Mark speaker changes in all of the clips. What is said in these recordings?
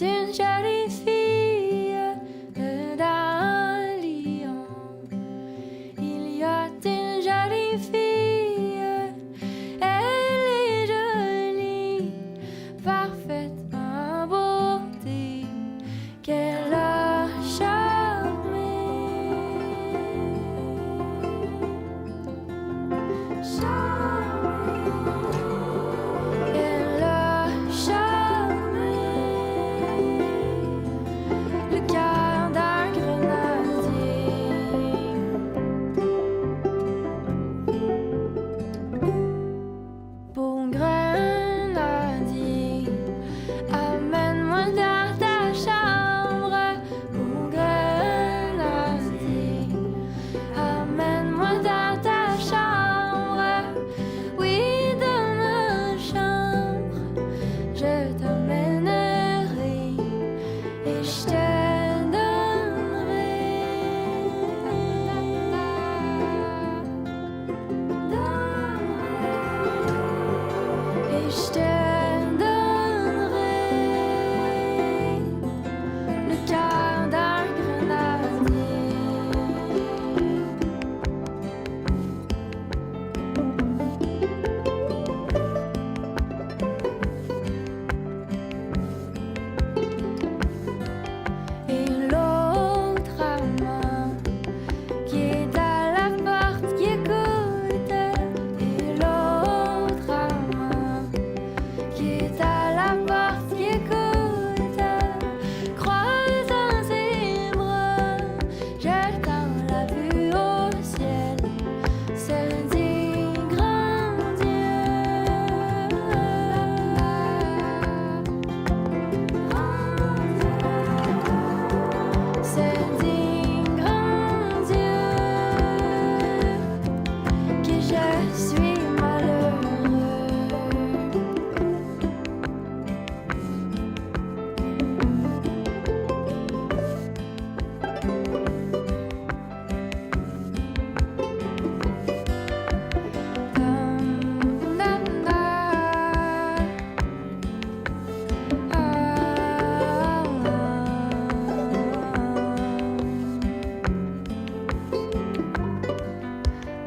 Speaker 1: une jolie fille d'un lion. Il y a une jolie fille, elle est jolie, parfaite en beauté, qu'elle a charmé. Elle a charmé le cœur d'un grenadier. Bon grenadier, amène-moi dans ta chambre. Bon grenadier, amène-moi dans ta chambre. Oui, dans ma chambre, je t'emmènerai et je te et je te donnerai le cœur d'un grenadier. Et l'autre amant qui est à la porte qui écoute. Et l'autre amant qui est à la porte qui écoute. Croisant ses bras, jetant la vue au ciel, se dit grand Dieu. Se dit grand Dieu que je suis malheureux.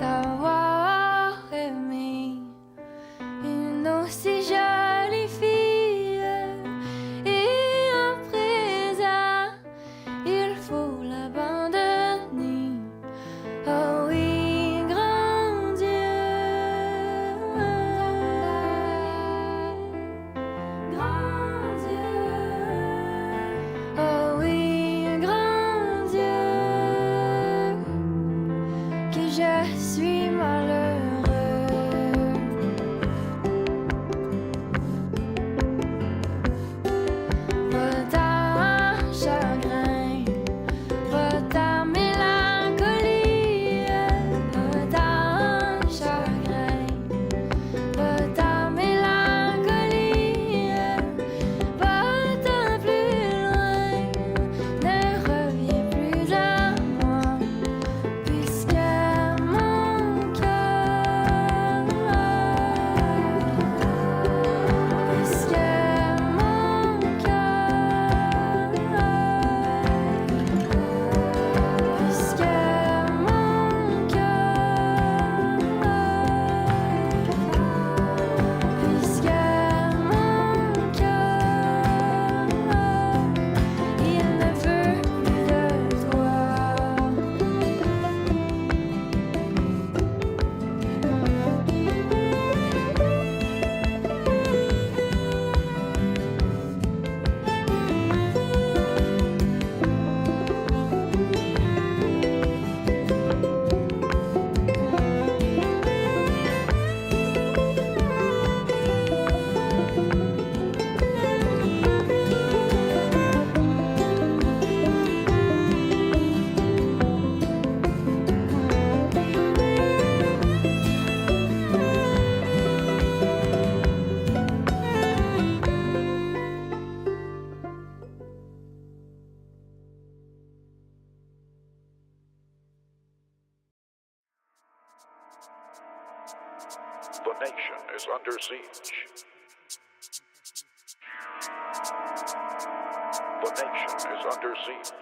Speaker 1: D'avoir aimé une aussi jolie fille, et à présent il faut l'abandonner. Oh oui, grand Dieu, grand Dieu, oh oui, grand Dieu, que je suis malheureux. Va ta chagrin, va ta mélancolie, va ta chagrin, va ta mélancolie, va-t'en plus loin, ne reviens plus à moi, puisque mon cœur, puisque mon cœur, puisque mon cœur, puisque mon cœur, il ne veut plus de toi.
Speaker 2: The nation is under siege. The nation is under siege.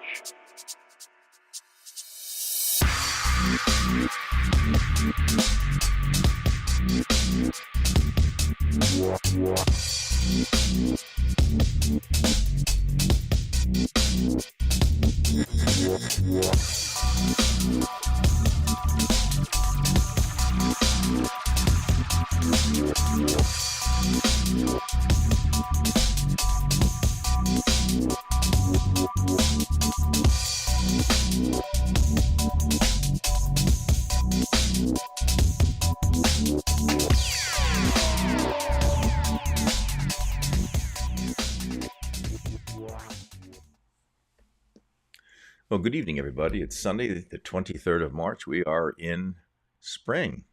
Speaker 3: Well, good evening, everybody. It's Sunday, the 23rd of March. We are in spring.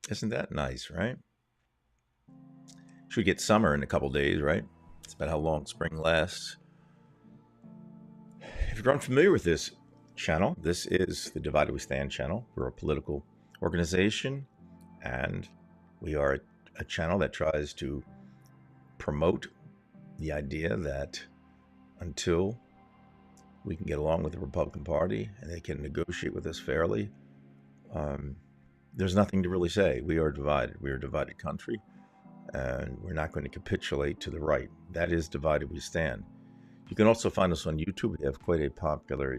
Speaker 3: Isn't that nice, right? Should get summer in a couple days, right? It's about how long spring lasts. If you're unfamiliar with this channel, this is the Divided We Stand channel. We're a political organization, and we are a channel that tries to promote the idea that until we can get along with the Republican Party and they can negotiate with us fairly, there's nothing to really say. We are divided. We are a divided country, and we're not going to capitulate to the right. That is Divided We Stand. You can also find us on YouTube. We have quite a popular a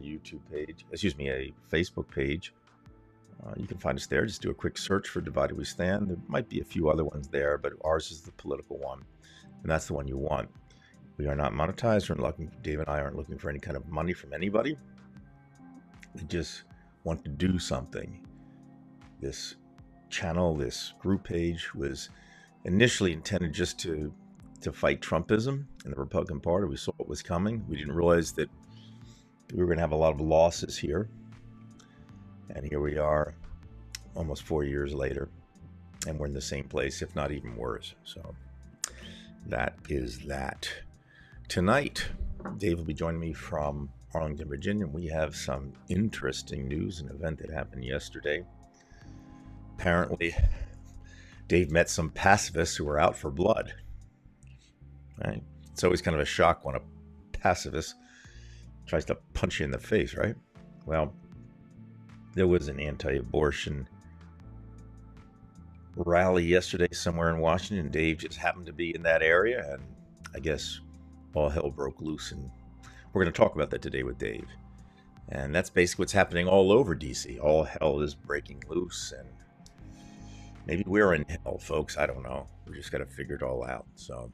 Speaker 3: Facebook page. You can find us there. Just do a quick search for Divided We Stand. There might be a few other ones there, but ours is the political one, and that's the one you want. We are not monetized. Dave and I aren't looking for any kind of money from anybody. We just want to do something. This channel, this group page, was initially intended just to fight Trumpism in the Republican Party. We saw what was coming. We didn't realize that we were going to have a lot of losses here. And here we are, almost 4 years later, and we're in the same place, if not even worse. So that is that. Tonight, Dave will be joining me from Arlington, Virginia. We have some interesting news, an event that happened yesterday. Apparently, Dave met some pacifists who were out for blood. Right? It's always kind of a shock when a pacifist tries to punch you in the face, right? Well, there was an anti-abortion rally yesterday somewhere in Washington. Dave just happened to be in that area, and I guess all hell broke loose, and we're going to talk about that today with Dave. And that's basically what's happening all over DC. All hell is breaking loose, and maybe we're in hell, folks. I don't know. We just got to figure it all out. So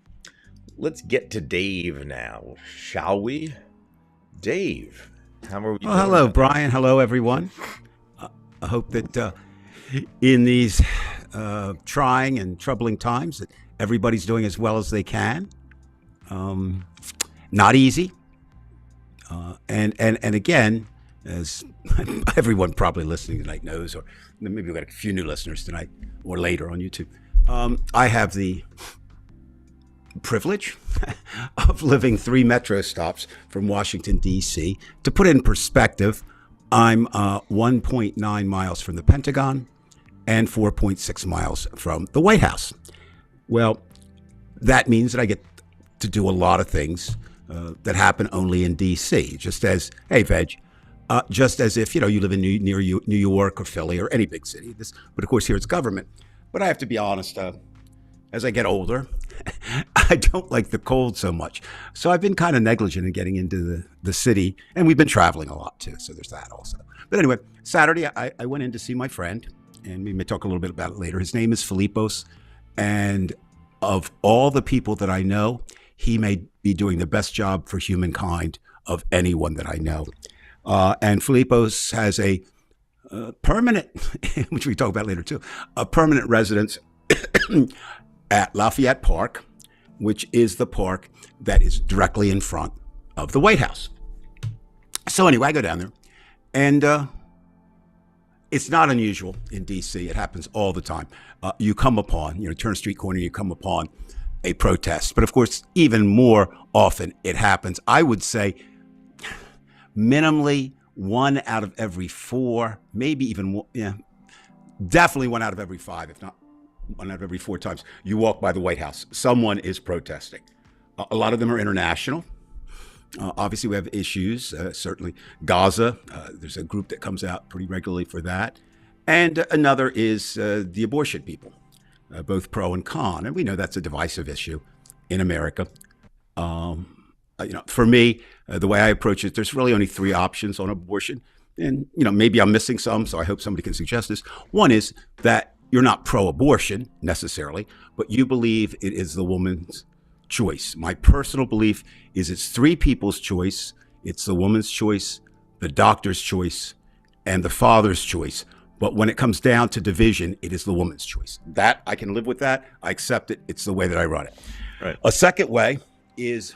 Speaker 3: let's get to Dave now, shall we? Dave, how are we doing?
Speaker 4: Hello, Brian. Hello, everyone. I hope that in these trying and troubling times that everybody's doing as well as they can. Not easy. And again, as everyone probably listening tonight knows, or maybe we've got a few new listeners tonight or later on YouTube, I have the privilege of living 3 metro stops from Washington, D.C. To put it in perspective, I'm 1.9 miles from the Pentagon and 4.6 miles from the White House. Well, that means that I get to do a lot of things that happen only in D.C. Just as, hey, Veg, just as if, you live in New York or Philly or any big city. But of course, here it's government. But I have to be honest, as I get older, I don't like the cold so much. So I've been kind of negligent in getting into the city. And we've been traveling a lot, too. So there's that also. But anyway, Saturday, I went in to see my friend. And we may talk a little bit about it later. His name is Filipos. And of all the people that I know, he may be doing the best job for humankind of anyone that I know. And Filipos has a permanent, which we talk about later too, a permanent residence at Lafayette Park, which is the park that is directly in front of the White House. So anyway, I go down there, and it's not unusual in D.C. It happens all the time. You come upon, turn a street corner, you come upon a protest. But of course, even more often it happens, I would say, minimally 1 out of every 4, maybe even more, definitely 1 out of every 5, if not 1 out of every 4 times you walk by the White House, someone is protesting. A lot of them are international. Obviously, we have issues. Certainly, Gaza. There's a group that comes out pretty regularly for that, and another is the abortion people, both pro and con. And we know that's a divisive issue in America. For me, the way I approach it, there's really only three options on abortion, and maybe I'm missing some, so I hope somebody can suggest this. One is that you're not pro-abortion necessarily, but you believe it is the woman's choice. My personal belief is it's three people's choice. It's the woman's choice, the doctor's choice, and the father's choice. But when it comes down to division, it is the woman's choice. That, I can live with that. I accept it. It's the way that I run it.
Speaker 3: Right.
Speaker 4: A second way is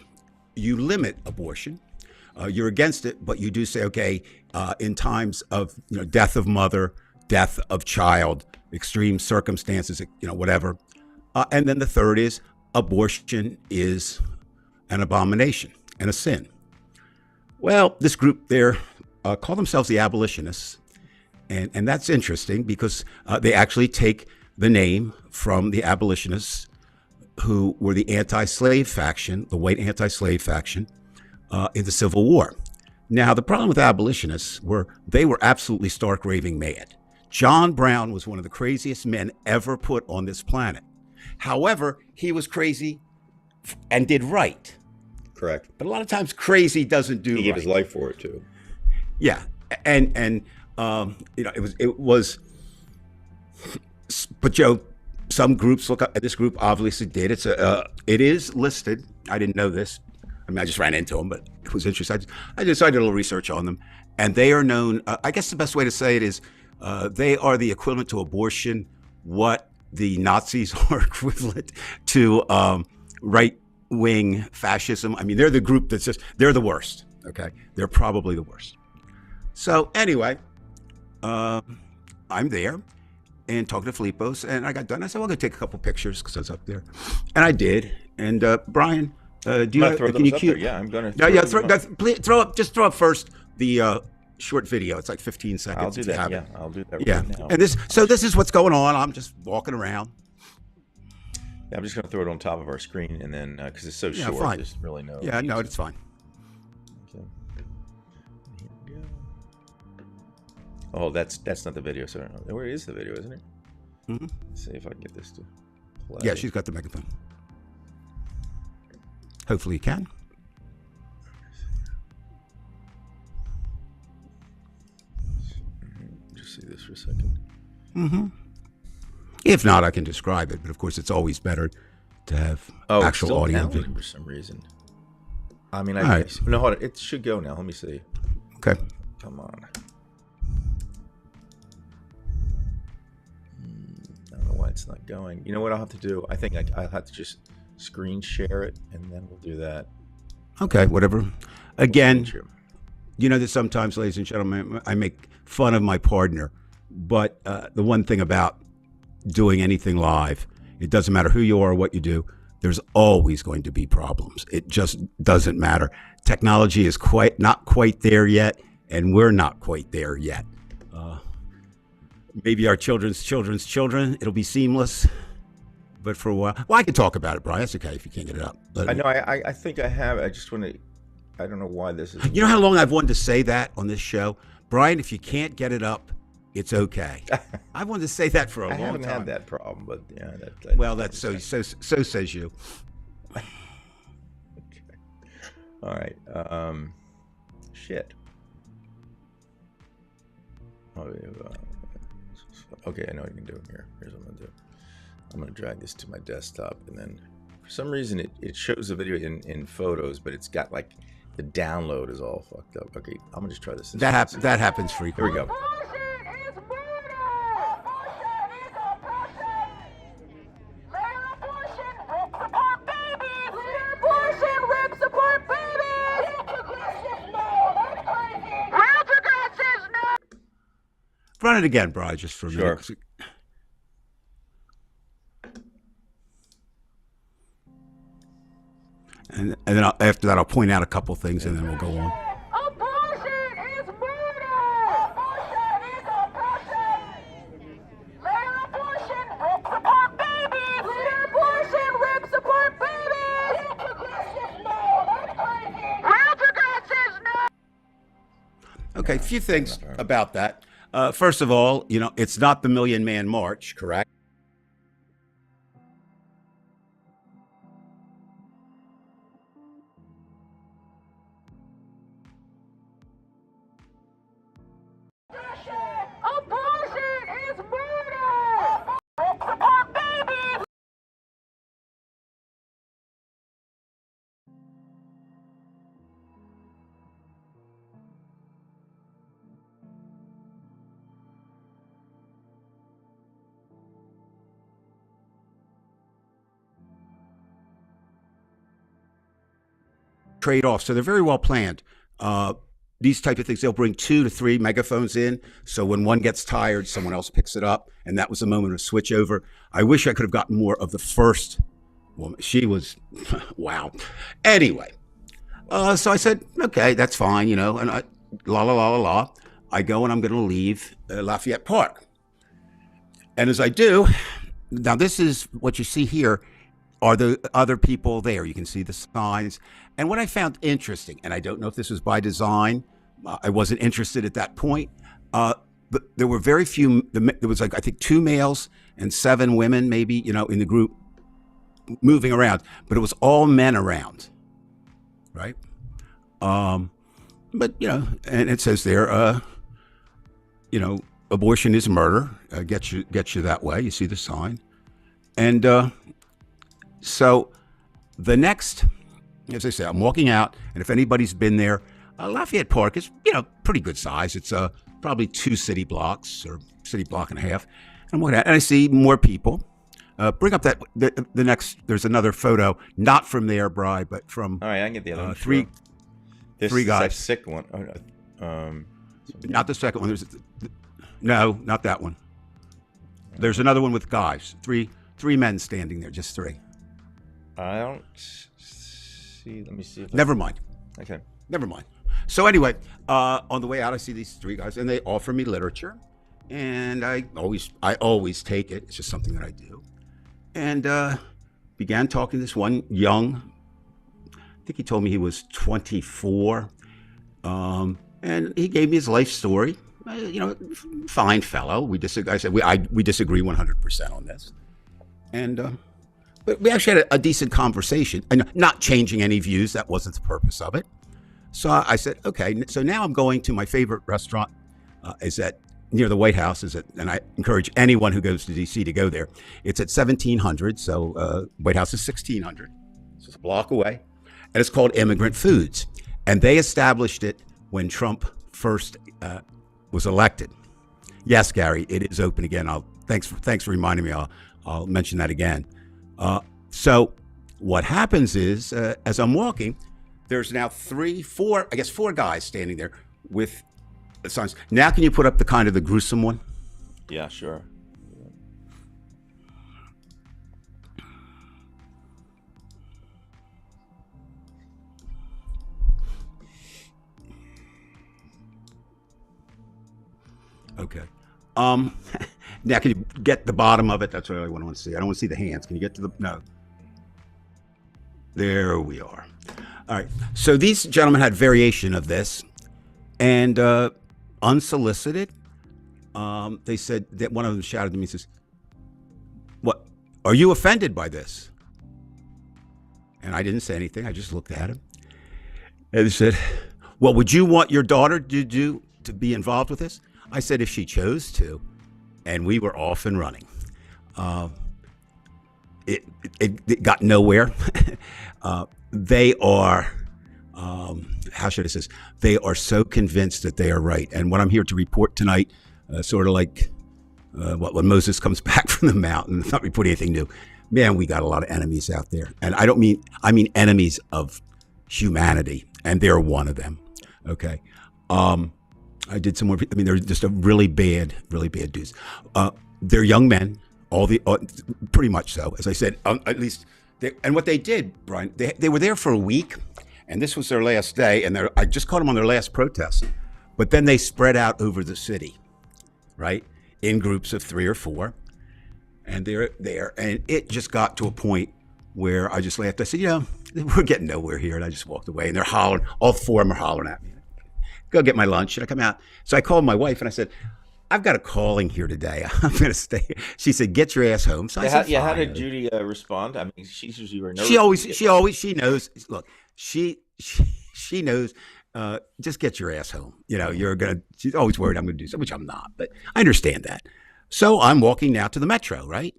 Speaker 4: you limit abortion. You're against it, but you do say, okay, in times of death of mother, death of child, extreme circumstances, whatever. And then the third is abortion is an abomination and a sin. Well, this group there call themselves the abolitionists. And that's interesting because they actually take the name from the abolitionists who were the anti-slave faction, the white anti-slave faction in the Civil War. Now, the problem with abolitionists were they were absolutely stark raving mad. John Brown was one of the craziest men ever put on this planet. However, he was crazy and did right.
Speaker 3: Correct.
Speaker 4: But a lot of times crazy doesn't do right.
Speaker 3: He gave his life for it too.
Speaker 4: Yeah. And it was, but Joe, some groups look up, this group obviously did. It is listed. I didn't know this. I mean, I just ran into them, but it was interesting. I did a little research on them, and they are known, I guess the best way to say it is they are the equivalent to abortion, what the Nazis are equivalent to right-wing fascism. I mean, they're the group that's they're the worst, okay? They're probably the worst. So anyway, I'm there and talking to Filipos, and I got done. I said, well, I'm going to take a couple pictures because I was up there. And I did. And Brian, do you have, can you cue?
Speaker 3: Yeah, I'm going to.
Speaker 4: Throw up first the short video. It's like 15 seconds.
Speaker 3: I'll do that. Yeah, I'll do that
Speaker 4: right now. And this is what's going on. I'm just walking around.
Speaker 3: Yeah, I'm just going to throw it on top of our screen, and then because it's so short,
Speaker 4: fine.
Speaker 3: there's really no.
Speaker 4: Yeah, no, it's fine.
Speaker 3: Okay. Here we go. Oh, that's not the video. So where is the video, isn't it?
Speaker 4: Mm-hmm.
Speaker 3: Let's see if I can get this to play.
Speaker 4: Yeah, she's got the megaphone. Hopefully you can.
Speaker 3: Just see this for a second.
Speaker 4: Mm-hmm. If not, I can describe it. But of course, it's always better to have actual audio.
Speaker 3: For some reason. I mean, no, hold on. It should go now. Let me see.
Speaker 4: Okay.
Speaker 3: Come on. I don't know why it's not going. You know what I'll have to do? I think I'll have to just screen share it, and then we'll do that.
Speaker 4: Okay, whatever. Again, you know that sometimes, ladies and gentlemen, I make fun of my partner, but the one thing about doing anything live, it doesn't matter who you are or what you do, there's always going to be problems. It just doesn't matter. Technology is not quite there yet, and we're not quite there yet. Maybe our children's children, it'll be seamless. But for a while, well, I can talk about it, Brian. That's okay if you can't get it up.
Speaker 3: I know. I think I have. I just want to. I don't know why this is.
Speaker 4: You know how long I've wanted to say that on this show, Brian? If you can't get it up, it's okay. I wanted to say that for a long time.
Speaker 3: I haven't had that problem, but yeah.
Speaker 4: That's so says you.
Speaker 3: Okay. All right. Shit. Okay, I know what you can do here. Here's what I'm gonna do. I'm going to drag this to my desktop, and then for some reason it shows the video in photos, but it's got like the download is all fucked up. Okay, I'm going to just try this.
Speaker 4: That happens frequently.
Speaker 3: Here we go.
Speaker 4: Run it again, Brian, just for a minute.
Speaker 3: Sure.
Speaker 4: And then after that, I'll point out a couple things, and then we'll go on.
Speaker 1: Abortion is murder! Abortion is oppression! Later abortion rips apart babies! Later abortion rips apart babies! Real progressive, no, that's crazy! Real
Speaker 4: Okay, a few things
Speaker 3: Not very-
Speaker 4: about that. First of all, it's not the Million Man March, correct?
Speaker 1: Abortion is murder! Support babies!
Speaker 4: Trade off. So they're very well planned. These type of things, they'll bring 2 to 3 megaphones in. So when one gets tired, someone else picks it up. And that was a moment of switch over. I wish I could have gotten more of the first woman. She was, wow. Anyway, so I said, okay, that's fine, and I, la, la, la, la, la. I go and I'm going to leave Lafayette Park. And as I do, now this is what you see here are the other people there. You can see the signs. And what I found interesting, and I don't know if this was by design, I wasn't interested at that point, but there were very few, there was like, I think 2 males and 7 women maybe, in the group moving around, but it was all men around, right? But, and it says there, abortion is murder, gets you that way. You see the sign. And so the next, as I say, I'm walking out, and if anybody's been there, Lafayette Park is, pretty good size. It's probably 2 city blocks or city block and a half. And I'm walking out, and I see more people. Bring up the next. There's another photo, not from there, Bri, but from.
Speaker 3: All right, I can get the other one.
Speaker 4: 3
Speaker 3: This
Speaker 4: 3
Speaker 3: is
Speaker 4: guys.
Speaker 3: that sick one.
Speaker 4: Not the second one. No, not that one. There's another one with guys. 3 men standing there, just 3.
Speaker 3: I don't see. Let me see.
Speaker 4: Never mind.
Speaker 3: Okay.
Speaker 4: Never mind. So anyway, on the way out, I see these 3 guys, and they offer me literature, and I always take it. It's just something that I do, and began talking to this one young. I think he told me he was 24, and he gave me his life story. Fine fellow. We disagree. I said we disagree 100% on this, and. But we actually had a decent conversation, and not changing any views. That wasn't the purpose of it. So I said, okay. So now I'm going to my favorite restaurant. Is at near the White House. And I encourage anyone who goes to D.C. to go there. It's at 1700. So White House is 1600. So it's a block away, and it's called Immigrant Foods. And they established it when Trump first was elected. Yes, Gary, it is open again. Thanks for reminding me. I'll mention that again. So what happens is, as I'm walking, there's now 4 guys standing there with the signs. Now, can you put up the gruesome one?
Speaker 3: Yeah, sure.
Speaker 4: Okay. Now, can you get the bottom of it? That's what I want to see. I don't want to see the hands. Can you get to no? There we are. All right. So these gentlemen had variation of this, and unsolicited, they said that one of them shouted to me, says, "What? Are you offended by this?" And I didn't say anything. I just looked at him, and they said, "Well, would you want your daughter to be involved with this?" I said, "If she chose to." And we were off and running. It got nowhere. They are, how should I say this? They are so convinced that they are right. And what I'm here to report tonight, sort of like when Moses comes back from the mountain, not reporting anything new. Man, we got a lot of enemies out there. And I mean enemies of humanity. And they're one of them. Okay. I did some more. I mean, they're just a really bad dudes. They're young men, pretty much so. As I said, at least. And what they did, Brian, they were there for a week, and this was their last day. And I just caught them on their last protest. But then they spread out over the city, right, in groups of 3 or 4, and they're there. And it just got to a point where I just laughed. I said, we're getting nowhere here, and I just walked away. And they're hollering. All 4 of them are hollering at me. go get my lunch. And I come out. So I called my wife and I said, I've got a calling here today. I'm going to stay. She said, get your ass home. So I said,
Speaker 3: How
Speaker 4: fine.
Speaker 3: did Judy respond? I mean, she's usually nervous.
Speaker 4: She knows. Look, she knows. Just get your ass home. She's always worried I'm going to do something, which I'm not, but I understand that. So I'm walking now to the Metro, right?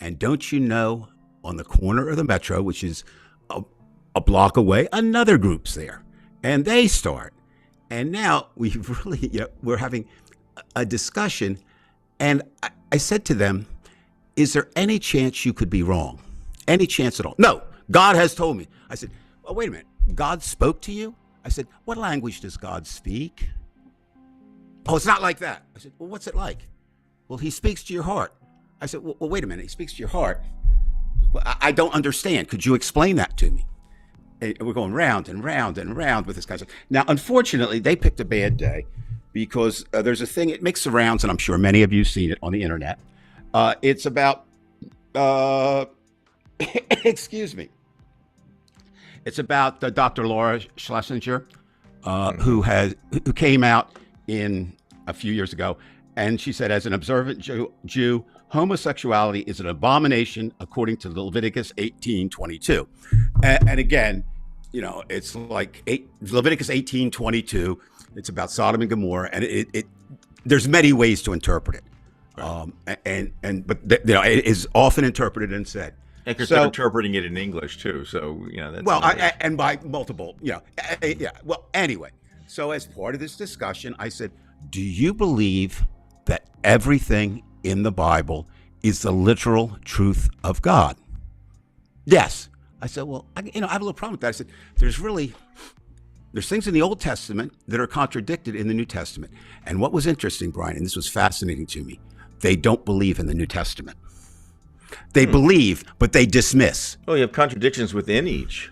Speaker 4: And don't you know, on the corner of the Metro, which is a block away, another group's there, and they start. And now we're having a discussion, and I said to them, is there any chance you could be wrong? Any chance at all? No, God has told me. I said, well, wait a minute. God spoke to you? I said, what language does God speak? Oh, it's not like that. I said, well, what's it like? Well, he speaks to your heart. I said, well, wait a minute. He speaks to your heart. Well, I don't understand. Could you explain that to me? And we're going round and round and round with this kind of stuff. Now, unfortunately, they picked a bad day because there's a thing, it makes the rounds, and I'm sure many of you have seen it on the internet. It's about, excuse me. It's about Dr. Laura Schlesinger, who came out in a few years ago, and she said, as an observant Jew, homosexuality is an abomination according to Leviticus 18:22. And again, it's like Leviticus 18:22. It's about Sodom and Gomorrah, and it there's many ways to interpret it. Right. But it is often interpreted and said.
Speaker 3: And because they're interpreting it in English too, so that's
Speaker 4: and by multiple, Well, anyway, so as part of this discussion, I said, "Do you believe that everything in the Bible is the literal truth of God?" Yes. I said, "Well, I have a little problem with that." I said, "There's things in the Old Testament that are contradicted in the New Testament." And what was interesting, Brian, and this was fascinating to me, they don't believe in the New Testament. They believe, but they dismiss.
Speaker 3: Well, you have contradictions within each.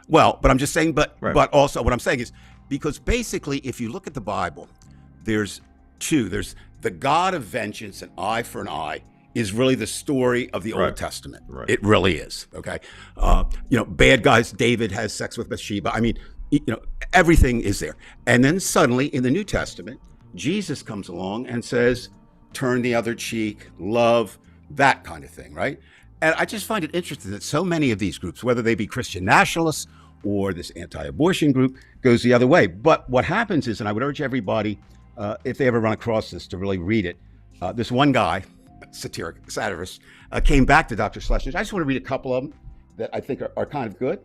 Speaker 4: Well, but I'm just saying, but also what I'm saying is, because basically, if you look at the Bible, there's two. There's the God of vengeance, an eye for an eye, is really the story of the Old Testament. Right. It really is. Okay. Bad guys, David has sex with Bathsheba. I mean, everything is there. And then suddenly in the New Testament, Jesus comes along and says, turn the other cheek, love, that kind of thing, right? And I just find it interesting that so many of these groups, whether they be Christian nationalists or this anti-abortion group, goes the other way. But what happens is, and I would urge everybody, if they ever run across this, to really read it. This one guy, satirist, came back to Dr. Schlesinger. I just want to read a couple of them that I think are kind of good.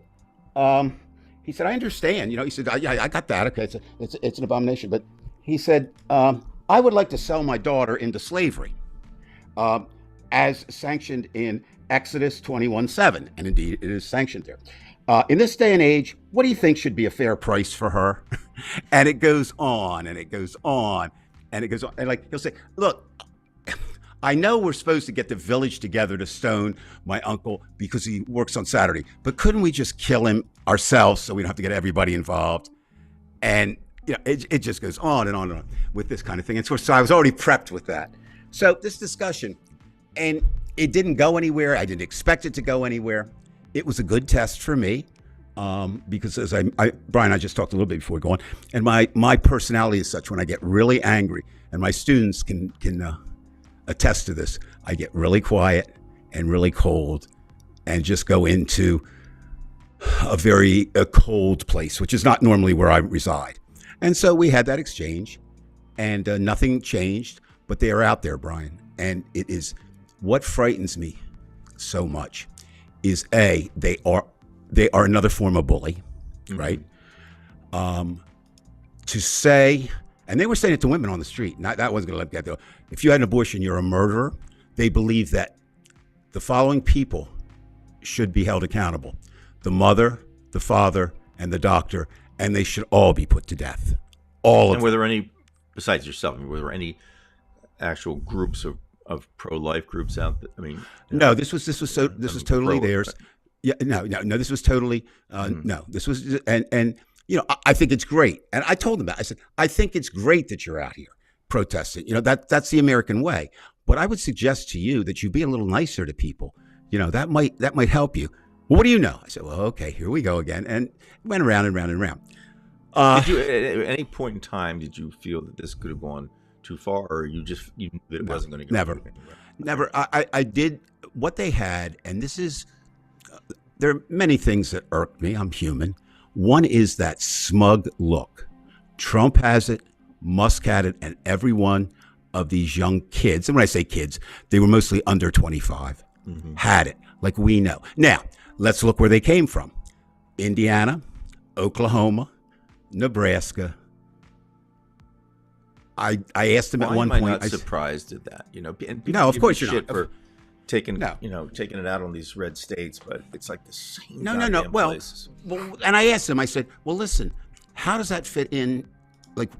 Speaker 4: He said, I understand. He said, I got that. Okay, it's an abomination. But he said, I would like to sell my daughter into slavery. As sanctioned in Exodus 21:7, and indeed it is sanctioned there. In this day and age, what do you think should be a fair price for her? And it goes on, and it goes on, and it goes on. And he'll say, look, I know we're supposed to get the village together to stone my uncle because he works on Saturday, but couldn't we just kill him ourselves so we don't have to get everybody involved? And it just goes on and on and on with this kind of thing. And so I was already prepped with that. So this discussion, and it didn't go anywhere. I didn't expect it to go anywhere. It was a good test for me because, as Brian, I just talked a little bit before we go on, and my personality is such, when I get really angry, and my students can attest to this, I get really quiet and really cold and just go into a very cold place, which is not normally where I reside. And so we had that exchange, and nothing changed, but they are out there, Brian, and it is. What frightens me so much is they are another form of bully, right? To say, and they were saying it to women on the street, and that wasn't going to let that go. If you had an abortion, you're a murderer. They believe that the following people should be held accountable: the mother, the father, and the doctor, and they should all be put to death. All of them.
Speaker 3: And were there any, besides yourself, were there any actual groups of pro-life groups out there? I mean,
Speaker 4: no, this was totally theirs. Yeah, no, this was totally no. This was, and I think it's great. And I told them that. I said, I think it's great that you're out here protesting. That's the American way. But I would suggest to you that you be a little nicer to people. That might help you. Well, what do you know? I said, well, okay, here we go again, and it went around and round and round.
Speaker 3: Did you at any point in time did you feel that this could have gone too far, or you knew that it wasn't going to go
Speaker 4: never.
Speaker 3: anywhere?
Speaker 4: Never. I did what they had, and this is, there are many things that irk me. I'm human. One is that smug look. Trump has it, Musk had it, and every one of these young kids, and when I say kids, they were mostly under 25, had it, like we know. Now, let's look where they came from. Indiana, Oklahoma, Nebraska. I asked them at one point.
Speaker 3: Why am I not surprised at that? You know, and people
Speaker 4: No, of
Speaker 3: give
Speaker 4: course
Speaker 3: me
Speaker 4: you're
Speaker 3: shit
Speaker 4: not.
Speaker 3: for taking
Speaker 4: No.
Speaker 3: taking it out on these red states, but it's like the same.
Speaker 4: No.
Speaker 3: goddamn
Speaker 4: Well,
Speaker 3: places.
Speaker 4: and I asked them, I said, well, listen, how does that fit in? Like,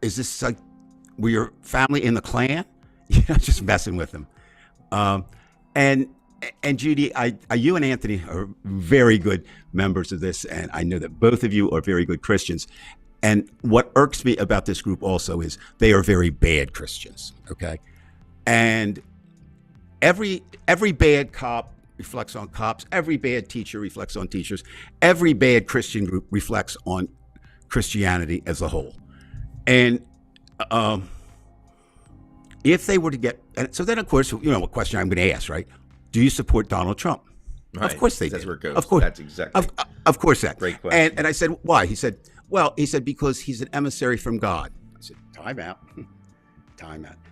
Speaker 4: is this like, were your family in the Klan? You know, just messing with them. And Judy, you and Anthony are very good members of this, and I know that both of you are very good Christians. And what irks me about this group also is they are very bad Christians, okay? And every bad cop reflects on cops. Every bad teacher reflects on teachers. Every bad Christian group reflects on Christianity as a whole. And if they were to get, and so then of course, you know what question I'm going to ask, right? Do you support Donald Trump?
Speaker 3: Right.
Speaker 4: Of course they
Speaker 3: That's
Speaker 4: did.
Speaker 3: where it goes.
Speaker 4: Of course,
Speaker 3: That's exactly.
Speaker 4: Of course that.
Speaker 3: Great question.
Speaker 4: And I said, why? He said, because he's an emissary from God. I said, time out.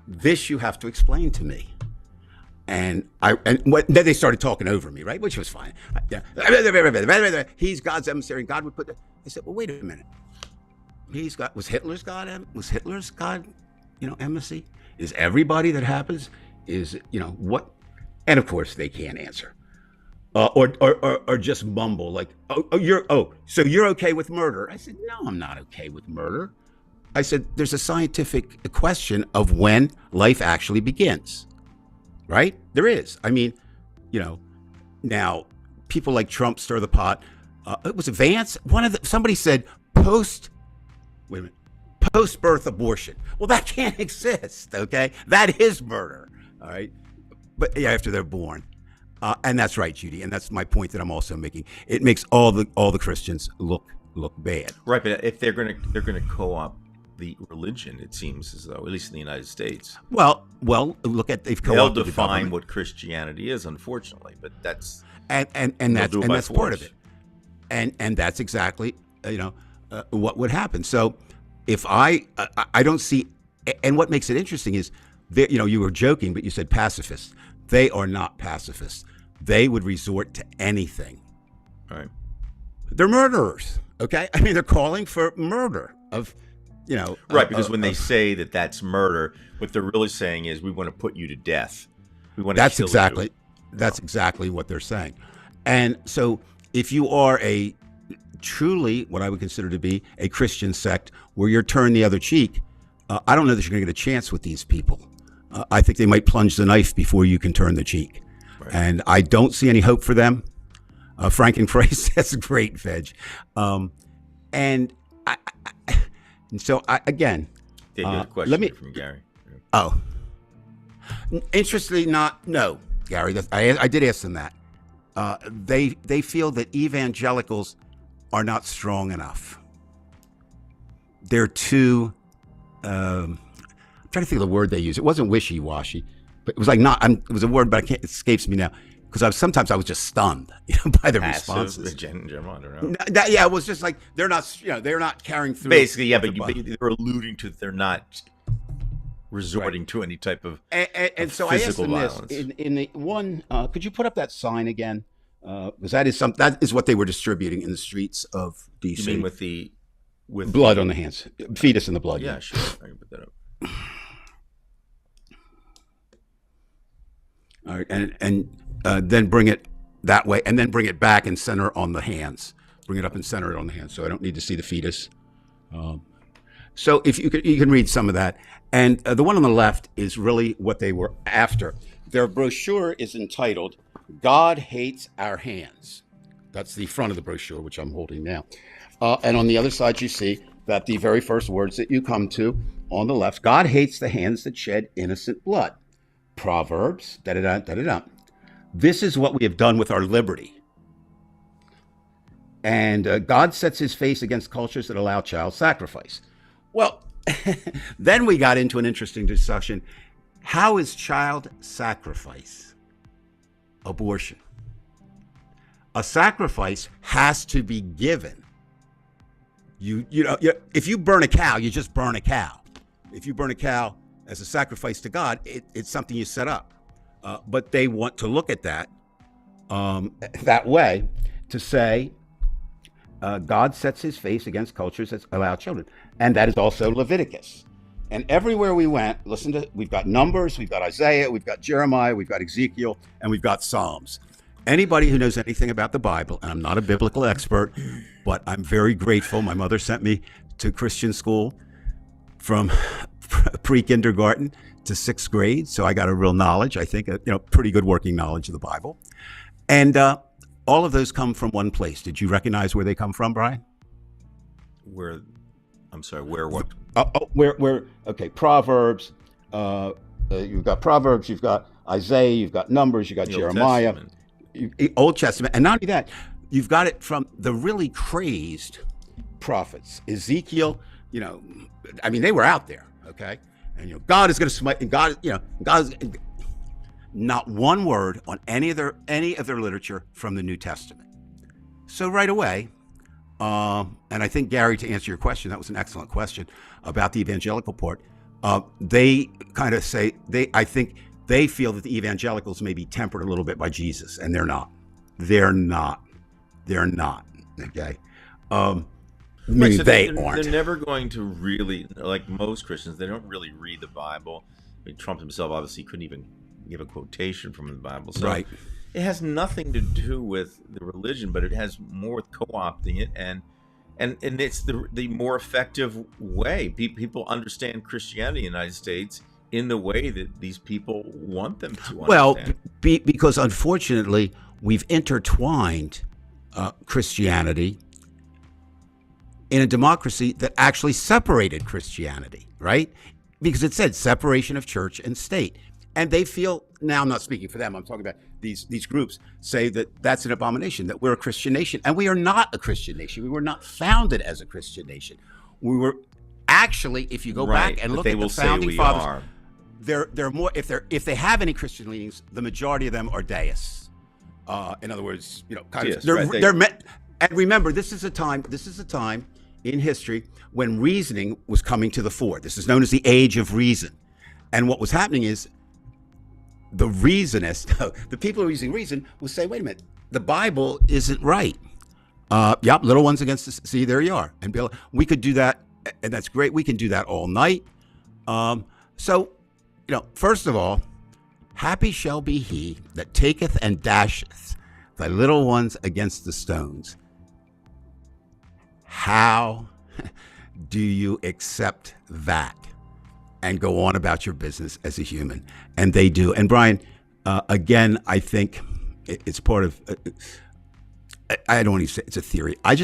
Speaker 4: This you have to explain to me. And then they started talking over me, right? Which was fine. Yeah. He's God's emissary. God would put that. I said, well, wait a minute. Was Hitler's God, embassy? Is everybody that happens, what? And of course they can't answer. Or just mumble like, so you're okay with murder? I said, no, I'm not okay with murder. I said, there's a scientific question of when life actually begins, right? There is. I mean, now people like Trump stir the pot. It was Vance. Somebody said post-birth abortion. Well, that can't exist, okay? That is murder, all right? But yeah, after they're born. And that's right, Judy, and that's my point that I'm also making. It makes all the Christians look bad.
Speaker 3: Right, but if they're gonna co-opt the religion, it seems as though, at least in the United States.
Speaker 4: Well, look at they've co-opted
Speaker 3: They'll define
Speaker 4: the
Speaker 3: what Christianity is, unfortunately, but that's
Speaker 4: and that's part of it. And that's exactly what would happen. So if I don't see, and what makes it interesting is that, you were joking, but you said pacifists. They are not pacifists. They would resort to anything.
Speaker 3: right.
Speaker 4: They're murderers. Okay, I mean they're calling for murder of,
Speaker 3: Right, because when they say that that's murder, what they're really saying is we want to put you to death. We want to kill you.
Speaker 4: That's exactly what they're saying. And so if you are a truly what I would consider to be a Christian sect where you're turned the other cheek, I don't know that you're going to get a chance with these people. I think they might plunge the knife before you can turn the cheek.
Speaker 3: Right.
Speaker 4: And I don't see any hope for them. Frankenphrase, that's a great veg. And so again,
Speaker 3: Yeah, you had a question from Gary.
Speaker 4: oh, interestingly no, Gary, I did ask them that. They feel that evangelicals are not strong enough. They're too, I'm trying to think of the word they use. It wasn't wishy-washy, but it was like it was a word, but it escapes me now. Because sometimes I was just stunned, by the responses.
Speaker 3: General, I don't know.
Speaker 4: Yeah, it was just like they're not carrying through.
Speaker 3: Basically, yeah, but they're alluding to they're not resorting to any type of
Speaker 4: and so I asked them
Speaker 3: violence.
Speaker 4: this in the one. Could you put up that sign again? Because that is what they were distributing in the streets of D.C.
Speaker 3: You mean with
Speaker 4: blood on the hands, fetus in the blood?
Speaker 3: Yeah, sure. I can put that up.
Speaker 4: All right, and then bring it that way, and then bring it back and center it on the hands. Bring it up and center it on the hands, so I don't need to see the fetus. So if you can read some of that, and the one on the left is really what they were after. Their brochure is entitled "God Hates Our Hands." That's the front of the brochure, which I'm holding now. And on the other side, you see that the very first words that you come to on the left: God hates the hands that shed innocent blood. Proverbs, da-da-da, da-da-da. This is what we have done with our liberty. And God sets his face against cultures that allow child sacrifice. Well, then we got into an interesting discussion. How is child sacrifice abortion? A sacrifice has to be given. If you burn a cow, you just burn a cow. If you burn a cow as a sacrifice to God, it's something you set up. But they want to look at that way to say God sets his face against cultures that allow children. And that is also Leviticus. And everywhere we went, we've got Numbers, we've got Isaiah, we've got Jeremiah, we've got Ezekiel, and we've got Psalms. Anybody who knows anything about the Bible, and I'm not a biblical expert, but I'm very grateful. My mother sent me to Christian school from pre-kindergarten to 6th grade. So I got a real knowledge, I think, pretty good working knowledge of the Bible. And all of those come from one place. Did you recognize where they come from, Brian?
Speaker 3: Where? I'm sorry, where what?
Speaker 4: Okay, Proverbs. You've got Proverbs, you've got Isaiah, you've got Numbers, you've got Jeremiah. Old Testament. And not only that, you've got it from the really crazed prophets. Ezekiel, they were out there, okay? And, God is going to smite, and God is, not one word on any of their literature from the New Testament. So right away, and I think, Gary, to answer your question, that was an excellent question about the evangelical part. They kind of say, I think they feel that the evangelicals may be tempered a little bit by Jesus, and they're not. They're not. Okay.
Speaker 3: Right, so
Speaker 4: they aren't.
Speaker 3: They're never going to really, like most Christians, they don't really read the Bible. Trump himself obviously couldn't even give a quotation from the Bible. So
Speaker 4: right.
Speaker 3: It has nothing to do with the religion, but it has more with co-opting it, and it's the more effective way. People understand Christianity in the United States in the way that these people want them to understand.
Speaker 4: Well, because unfortunately, we've intertwined Christianity in a democracy that actually separated Christianity, right? Because it said separation of church and state. And they feel, now I'm not speaking for them, I'm talking about these groups, say that that's an abomination, that we're a Christian nation. And we are not a Christian nation. We were not founded as a Christian nation. We were actually, if you go back and look at the founding fathers, they're more, if they have any Christian leanings, the majority of them are deists. In other words, they're meant. And remember, this is a time in history when reasoning was coming to the fore. This is known as the age of reason. And what was happening is the reasonists, the people who are using reason, will say, wait a minute, the Bible isn't right. Little ones against the sea, there you are. And we could do that, and that's great. We can do that all night. First of all, happy shall be he that taketh and dasheth thy little ones against the stones. How do you accept that and go on about your business as a human? And they do. And Brian, again, I think it's part of, I don't want to say it's a theory. I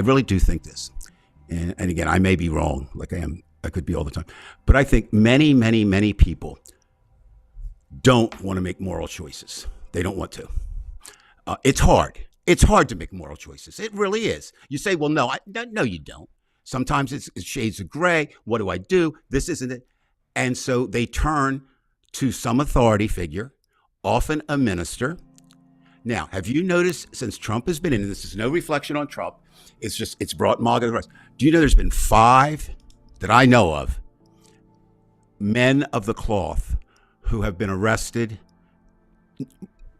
Speaker 4: really do think this. And again, I may be wrong, like I could be all the time. But I think many, many, many people don't want to make moral choices. They don't want to. It's hard. It's hard to make moral choices. It really is. You say, well, no, you don't. Sometimes it's shades of gray. What do I do? This isn't it. And so they turn to some authority figure, often a minister. Now, have you noticed since Trump has been in, and this is no reflection on Trump, it's brought MAGA to the rest. Do you know there's been 5 that I know of, men of the cloth, who have been arrested,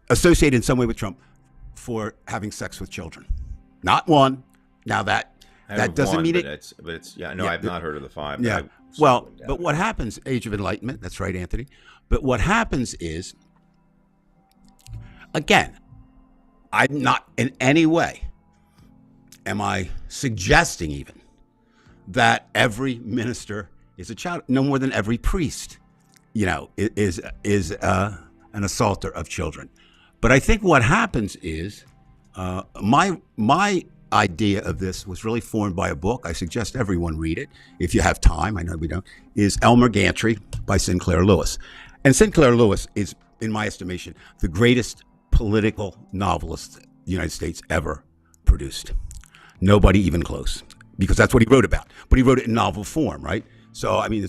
Speaker 4: associated in some way with Trump, for having sex with children? Not one. Now that doesn't mean it.
Speaker 3: I've not heard of the 5.
Speaker 4: Yeah. Well, but what happens? Age of Enlightenment. That's right, Anthony. But what happens is, again, I'm not in any way am I suggesting even that every minister is a child, no more than every priest, is an assaulter of children. But I think what happens is my idea of this was really formed by a book. I suggest everyone read it if you have time. I know we don't. Is Elmer Gantry by Sinclair Lewis. And Sinclair Lewis is, in my estimation, the greatest political novelist the United States ever produced. Nobody even close, because that's what he wrote about. But he wrote it in novel form, right? So I mean,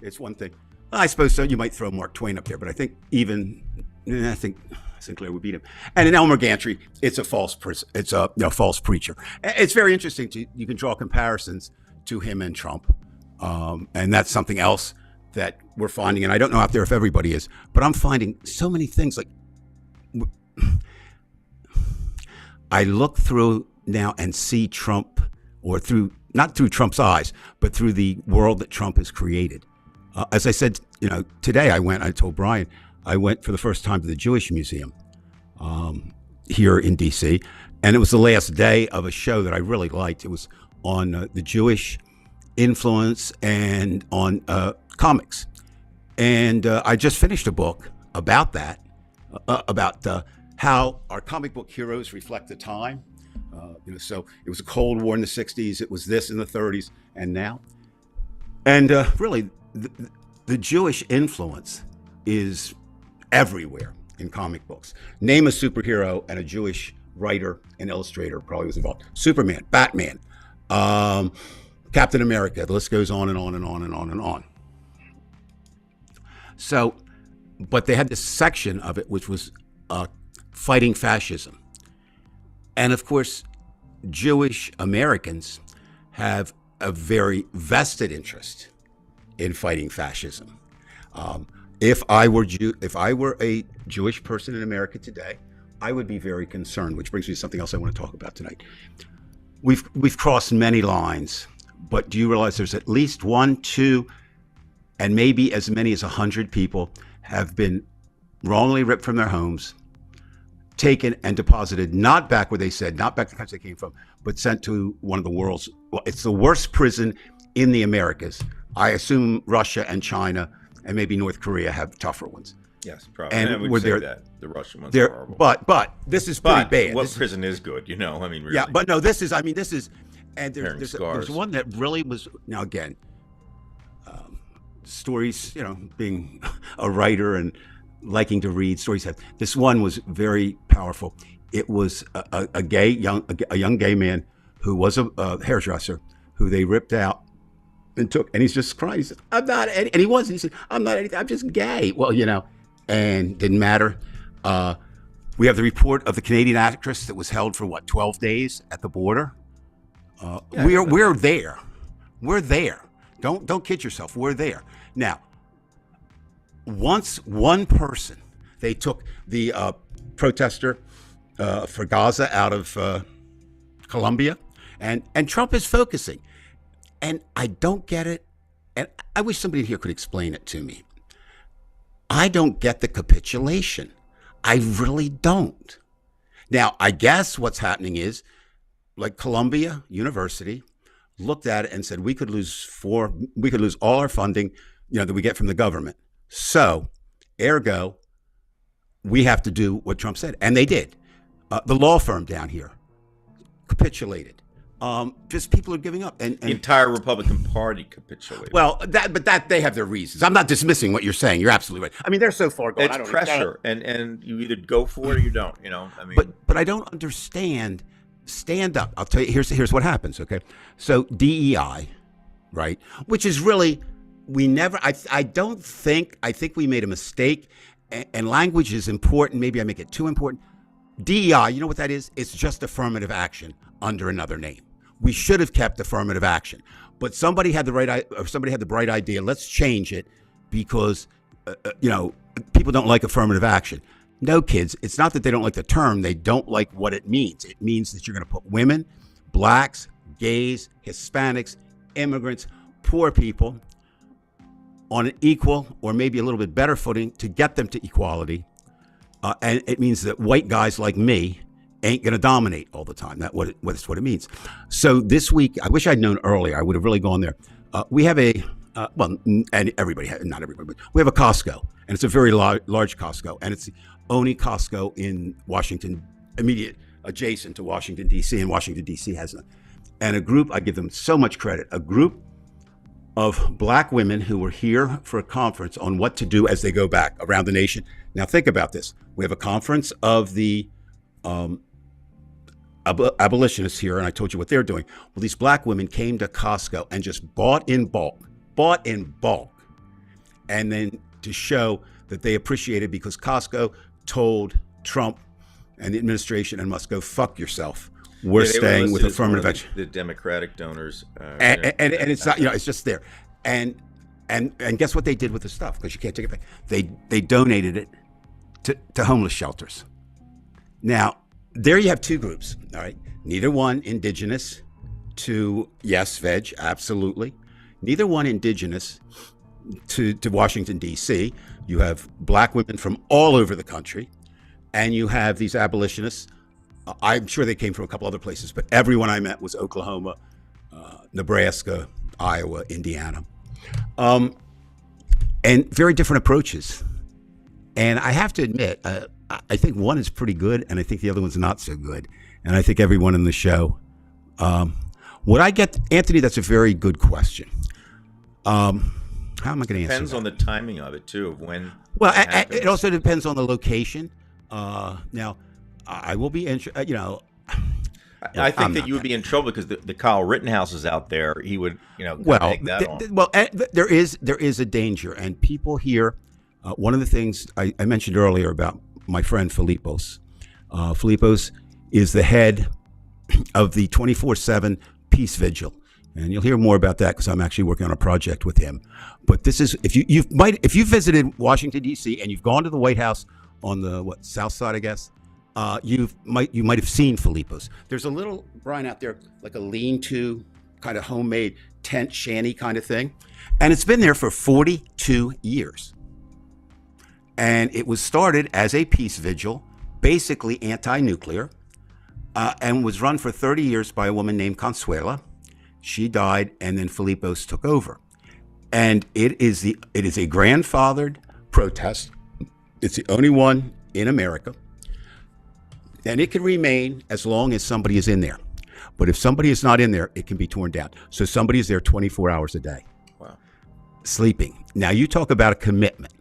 Speaker 4: it's one thing. I suppose so. You might throw Mark Twain up there, but I think I think Sinclair would beat him. And in Elmer Gantry, it's a false preacher. It's very interesting. You can draw comparisons to him and Trump, and that's something else that we're finding. And I don't know out there if everybody is, but I'm finding so many things. Like, I look through now and see Trump, or not through Trump's eyes, but through the world that Trump has created. As I said, today I told Brian, I went for the first time to the Jewish Museum here in D.C., and it was the last day of a show that I really liked. It was on the Jewish influence and on comics. And I just finished a book about that, about how our comic book heroes reflect the time. So it was a Cold War in the 60s, it was this in the 30s, and now. And really, the Jewish influence is everywhere in comic books. Name a superhero and a Jewish writer and illustrator probably was involved. Superman, Batman, Captain America, the list goes on and on and on and on and on. So, but they had this section of it which was fighting fascism. And of course, Jewish Americans have a very vested interest in fighting fascism. If I were a Jewish person in America today, I would be very concerned, which brings me to something else I want to talk about tonight. We've crossed many lines, but do you realize there's at least 1, 2, and maybe as many as 100 people have been wrongly ripped from their homes, taken and deposited, not back where they said, not back to the country they came from, but sent to one of the world's, it's the worst prison in the Americas. I assume Russia and China and maybe North Korea have tougher ones.
Speaker 3: Yes, probably.
Speaker 4: And
Speaker 3: I would say that the Russian ones are horrible.
Speaker 4: But this is pretty bad.
Speaker 3: What prison is good, really.
Speaker 4: Yeah, but no, this is, and there's one that really was, now again, stories, being a writer and liking to read stories. This one was very powerful. It was a young gay man who was a hairdresser who they ripped out and took, and he's just crying. He said, I'm not any, and he was, and he said, I'm not anything, I'm just gay. Well, and didn't matter. We have the report of the Canadian actress that was held for 12 days at the border. We're there. We're there. Don't kid yourself. We're there. Now, once one person, they took the protester for Gaza out of Colombia, and Trump is focusing. And I don't get it. And I wish somebody here could explain it to me. I don't get the capitulation. I really don't. Now, I guess what's happening is, like Columbia University looked at it and said, we could lose all our funding, that we get from the government. So, ergo, we have to do what Trump said. And they did. The law firm down here capitulated. Just people are giving up, and the
Speaker 3: entire Republican Party capitulated.
Speaker 4: Well, that they have their reasons. I'm not dismissing what you're saying. You're absolutely right. I mean, they're so far gone.
Speaker 3: It's pressure, and you either go for it or you don't.
Speaker 4: But I don't understand. Stand up. I'll tell you. Here's what happens. Okay, so DEI, right? Which is really I think we made a mistake, and language is important. Maybe I make it too important. DEI, you know what that is? It's just affirmative action under another name. We should have kept affirmative action, but somebody had the bright idea. Let's change it because people don't like affirmative action. No, kids, it's not that they don't like the term. They don't like what it means. It means that you're going to put women, blacks, gays, Hispanics, immigrants, poor people on an equal or maybe a little bit better footing to get them to equality. And it means that white guys like me ain't going to dominate all the time. That's what it means. So this week, I wish I'd known earlier. I would have really gone there. We have and everybody, not everybody, but we have a Costco, and it's a very large Costco, and it's the only Costco in Washington, immediate adjacent to Washington, D.C., and Washington, D.C. has none. And a group, I give them so much credit, a group of black women who were here for a conference on what to do as they go back around the nation. Now think about this. We have a conference of the abolitionists here, and I told you what they're doing. Well, these black women came to Costco and just bought in bulk, and then to show that they appreciated, because Costco told Trump and the administration and must go fuck yourself. We're staying with affirmative action.
Speaker 3: The Democratic donors,
Speaker 4: and it's not, it's just there, and guess what they did with the stuff, because you can't take it back. They donated it to homeless shelters. Now, there you have two groups, all right? Neither one indigenous to, yes, veg, absolutely. Neither one indigenous to Washington, D.C. You have black women from all over the country, and you have these abolitionists. I'm sure they came from a couple other places, but everyone I met was Oklahoma, Nebraska, Iowa, Indiana. And very different approaches. And I have to admit, I think one is pretty good, and I think the other one's not so good. And I think everyone in the show. Would I get, Anthony, that's a very good question. How am I going to answer
Speaker 3: depends
Speaker 4: that?
Speaker 3: on the timing of it, too, of when.
Speaker 4: Well, it also depends on the location. Now, I will be,
Speaker 3: I think that you would be in trouble because the Kyle Rittenhouse is out there. He would, take that on.
Speaker 4: There is a danger, and people here. One of the things I mentioned earlier about my friend Filipos. Filipos is the head of the 24/7 Peace Vigil, and you'll hear more about that because I'm actually working on a project with him. But this is if you visited Washington D.C. and you've gone to the White House on the south side, I guess. You might have seen Filipos. There's a little, Brian, out there, like a lean-to kind of homemade tent shanty kind of thing, and it's been there for 42 years. And it was started as a peace vigil, basically anti-nuclear, and was run for 30 years by a woman named Consuela. She died, and then Filipos took over. And it is a grandfathered protest. It's the only one in America. And it can remain as long as somebody is in there. But if somebody is not in there, it can be torn down. So somebody is there 24 hours a day.
Speaker 3: Wow.
Speaker 4: Sleeping. Now, you talk about a commitment.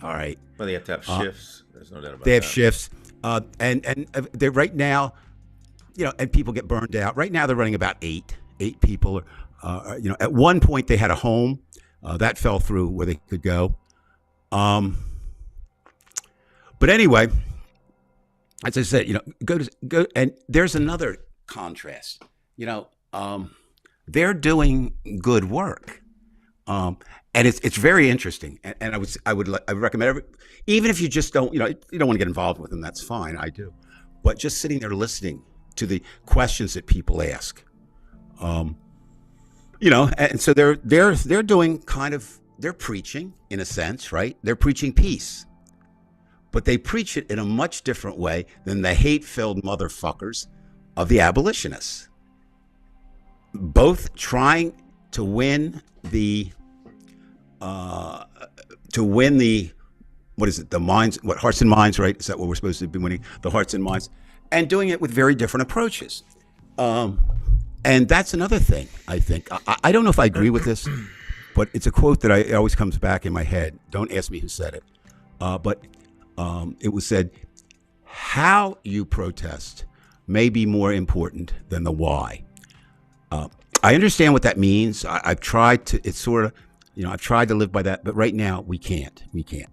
Speaker 4: All right.
Speaker 3: Well, they have to have shifts. There's no doubt about that.
Speaker 4: They have shifts. And they're right now, and people get burned out. Right now, they're running about eight people. At one point, they had a home. That fell through where they could go. But anyway, as I said, go. And there's another contrast. They're doing good work. And it's very interesting, and I would recommend even if you just don't you don't want to get involved with them, that's fine. I do, but just sitting there listening to the questions that people ask, and so they're doing they're preaching in a sense, right? They're preaching peace, but they preach it in a much different way than the hate-filled motherfuckers of the abolitionists. Both trying to win the what is it? The minds, hearts and minds, right? Is that what we're supposed to be winning? The hearts and minds, and doing it with very different approaches. And that's another thing. I think I don't know if I agree with this, but it's a quote that it always comes back in my head. Don't ask me who said it, but it was said, "How you protest may be more important than the why." I understand what that means. I've tried to. It's sort of. I've tried to live by that, but right now we can't. We can't.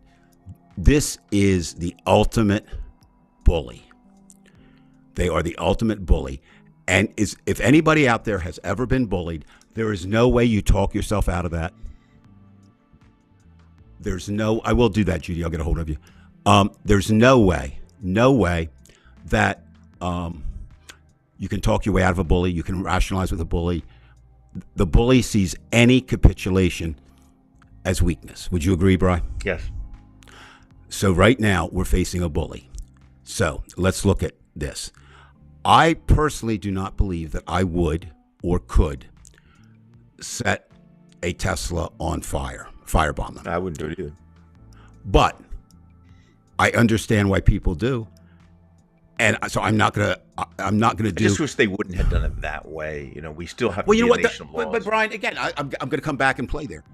Speaker 4: This is the ultimate bully. They are the ultimate bully. And if anybody out there has ever been bullied, there is no way you talk yourself out of that. I will do that, Judy. I'll get a hold of you. There's no way that you can talk your way out of a bully. You can rationalize with a bully. The bully sees any capitulation as weakness. Would you agree, Brian?
Speaker 3: Yes.
Speaker 4: So right now we're facing a bully. So let's look at this. I personally do not believe that I would or could set a Tesla on fire, firebomb them.
Speaker 3: I wouldn't do it either.
Speaker 4: But I understand why people do. And so I'm not gonna do.
Speaker 3: I just wish they wouldn't have done it that way. We still have to be a nation of laws.
Speaker 4: But Brian, again, I'm going to come back and play there.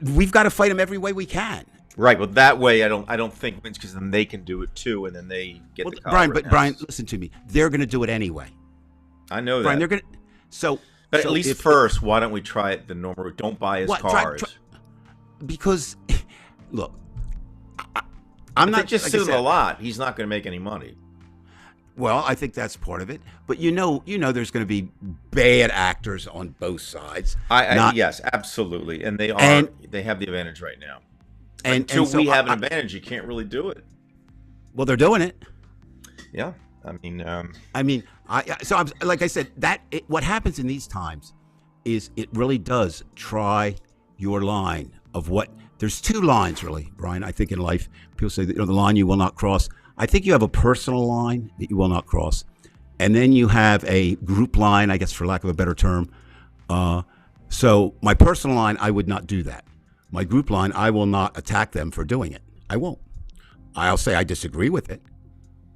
Speaker 4: We've got to fight them every way we can.
Speaker 3: Right. Well, that way I don't think wins because then they can do it too, and then they get the
Speaker 4: Brian,
Speaker 3: Colorado
Speaker 4: but Brian,
Speaker 3: House.
Speaker 4: listen to me. They're going to do it anyway.
Speaker 3: I know
Speaker 4: Brian,
Speaker 3: that.
Speaker 4: they're going to. So,
Speaker 3: But
Speaker 4: so
Speaker 3: at least
Speaker 4: if-
Speaker 3: first, why don't we try it the normal route? Don't buy his
Speaker 4: What,
Speaker 3: cars.
Speaker 4: because, look, I'm
Speaker 3: If
Speaker 4: not
Speaker 3: they just
Speaker 4: like
Speaker 3: sit
Speaker 4: I
Speaker 3: in
Speaker 4: said,
Speaker 3: a lot. He's not going to make any money.
Speaker 4: Well, I think that's part of it. But you know, there's going to be bad actors on both sides.
Speaker 3: Yes, absolutely, and they are.
Speaker 4: And-
Speaker 3: they have the advantage right now.
Speaker 4: And
Speaker 3: Until
Speaker 4: so
Speaker 3: we have an advantage, you can't really do it.
Speaker 4: well, they're doing it.
Speaker 3: Yeah, I mean,
Speaker 4: So I'm like I said, what happens in these times is it really does try your line of what. There's two lines really, Brian. I think in life, people say that, the line you will not cross. I think you have a personal line that you will not cross, and then you have a group line, I guess, for lack of a better term. So my personal line, I would not do that. My group line, I will not attack them for doing it. I won't. I'll say I disagree with it,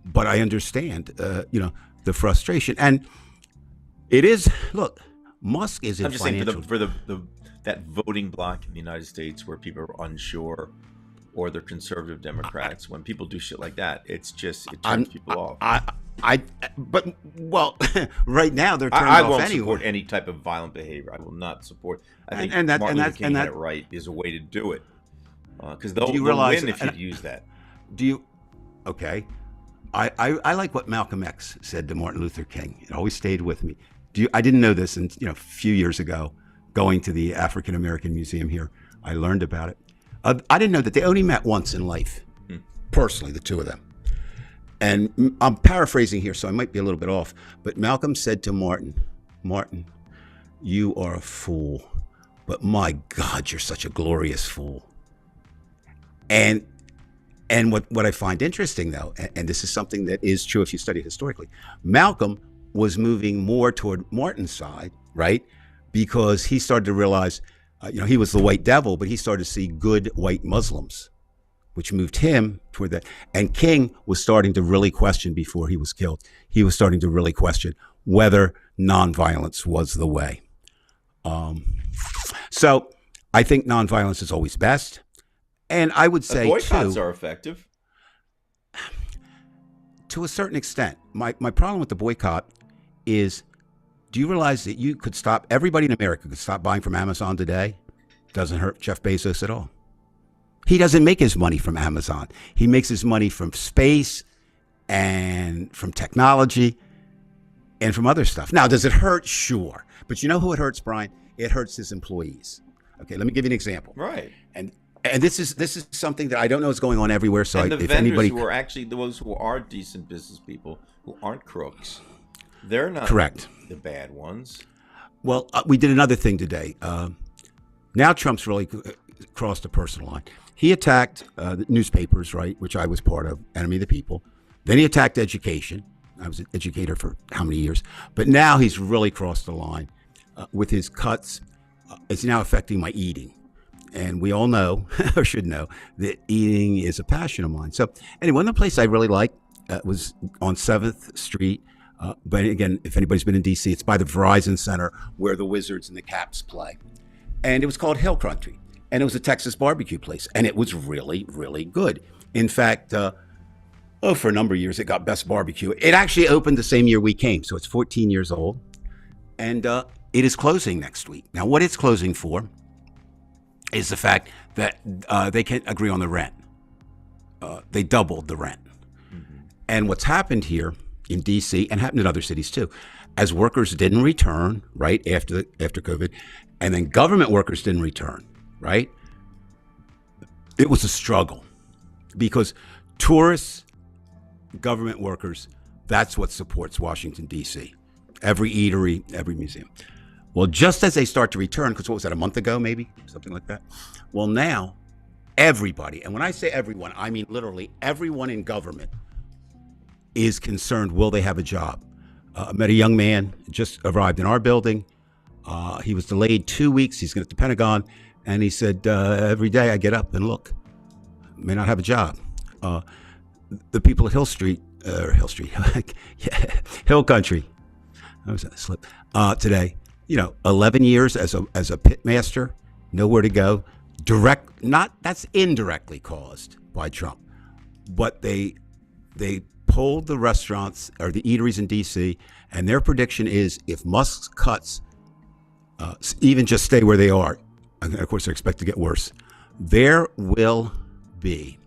Speaker 4: but I understand, the frustration. And it is, look, Musk is in
Speaker 3: I'm just
Speaker 4: financial.
Speaker 3: saying for the that voting bloc in the United States where people are unsure, or they're conservative Democrats. When people do shit like that, it turns people off.
Speaker 4: But right now they're turned
Speaker 3: I
Speaker 4: off
Speaker 3: won't
Speaker 4: anyway.
Speaker 3: support any type of violent behavior. I will not support. I think
Speaker 4: And
Speaker 3: Martin Luther King had it right. Is a way to do it because they'll
Speaker 4: realize-
Speaker 3: win if you use that.
Speaker 4: Do you? Okay. I like what Malcolm X said to Martin Luther King. It always stayed with me. I didn't know this, and a few years ago, going to the African American Museum here, I learned about it. I didn't know that they only met once in life, personally, the two of them. And I'm paraphrasing here, so I might be a little bit off. But Malcolm said to Martin, you are a fool, but my God, you're such a glorious fool. And what I find interesting, though, and this is something that is true if you study historically, Malcolm was moving more toward Martin's side, right? Because he started to realize, he was the white devil, but he started to see good white Muslims, which moved him toward that. And King was starting to really question before he was killed. He was starting to really question whether nonviolence was the way. So I think nonviolence is always best. And I would say,
Speaker 3: boycotts
Speaker 4: too,
Speaker 3: are effective.
Speaker 4: to a certain extent. My problem with the boycott is, do you realize that you could stop, everybody in America could stop buying from Amazon today? Doesn't hurt Jeff Bezos at all. He doesn't make his money from Amazon. He makes his money from space and from technology and from other stuff. Now, does it hurt? Sure. But you know who it hurts, Brian? It hurts his employees. Okay, let me give you an example.
Speaker 3: Right.
Speaker 4: And this is something that I don't know is going on everywhere. So
Speaker 3: And the
Speaker 4: if
Speaker 3: vendors
Speaker 4: anybody,
Speaker 3: who are actually those who are decent business people, who aren't crooks, they're not
Speaker 4: correct.
Speaker 3: the bad ones.
Speaker 4: Well, we did another thing today. Now Trump's really crossed the personal line. He attacked the newspapers, right, which I was part of, enemy of the people. Then he attacked education. I was an educator for how many years? But now he's really crossed the line with his cuts. It's now affecting my eating. And we all know, or should know, that eating is a passion of mine. So anyway, one of the places I really liked was on 7th Street. But again, if anybody's been in D.C., it's by the Verizon Center where the Wizards and the Caps play. And it was called Hill Country. And it was a Texas barbecue place. And it was really, really good. In fact, for a number of years, it got Best Barbecue. It actually opened the same year we came. So it's 14 years old. And it is closing next week. Now, what it's closing for is the fact that they can't agree on the rent. They doubled the rent. Mm-hmm. And what's happened here in D.C. and happened in other cities too, as workers didn't return, right, after COVID, and then government workers didn't return, right? It was a struggle because tourists, government workers, that's what supports Washington, D.C. Every eatery, every museum. Well, just as they start to return, because what was that, a month ago, maybe? Something like that. Well, now, everybody, and when I say everyone, I mean literally everyone in government is concerned, will they have a job? I met a young man, just arrived in our building. He was delayed 2 weeks. He's going to the Pentagon. And he said, every day I get up and look, may not have a job. The people at Hill Country, I was at a slip, today, 11 years as a pit master, nowhere to go, that's indirectly caused by Trump, but they polled the restaurants or the eateries in D.C., and their prediction is if Musk's cuts even just stay where they are, and of course they're expected to get worse, there will be,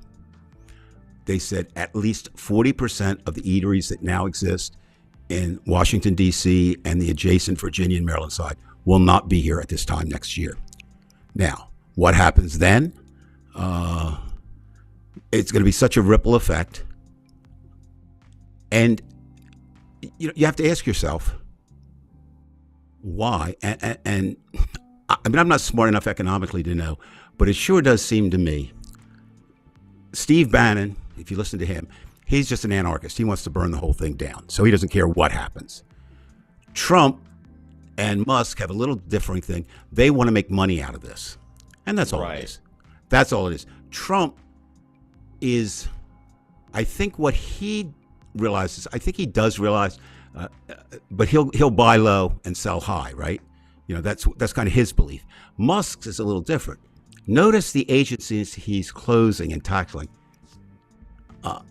Speaker 4: they said, at least 40% of the eateries that now exist in Washington, D.C. and the adjacent Virginia and Maryland side will not be here at this time next year. Now, what happens then? It's going to be such a ripple effect. And you have to ask yourself, why? And I mean, I'm not smart enough economically to know, but it sure does seem to me, Steve Bannon, if you listen to him, he's just an anarchist. He wants to burn the whole thing down. So he doesn't care what happens. Trump and Musk have a little differing thing. They want to make money out of this. And that's all it is. That's all it is. Trump is, I think what he realizes, I think he does realize, but he'll buy low and sell high, right? That's kind of his belief. Musk's is a little different. Notice the agencies he's closing and tackling.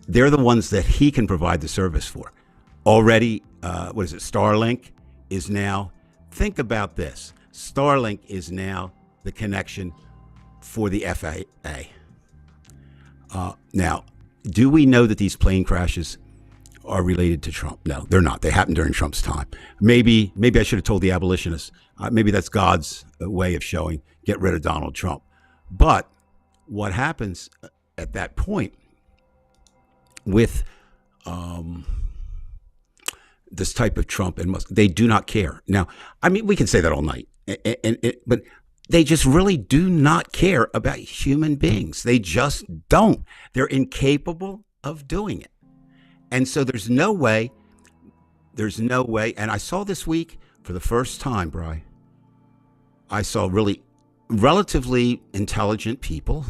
Speaker 4: They're the ones that he can provide the service for. Already, Starlink is now, think about this. Starlink is now the connection for the FAA. Now, do we know that these plane crashes are related to Trump? No, they're not. They happened during Trump's time. Maybe I should have told the abolitionists. Maybe that's God's way of showing, get rid of Donald Trump. But what happens at that point with this type of Trump and Musk, they do not care. Now, I mean, we can say that all night, but they just really do not care about human beings. They just don't. They're incapable of doing it. And so there's no way. And I saw this week for the first time, Bri, I saw really relatively intelligent people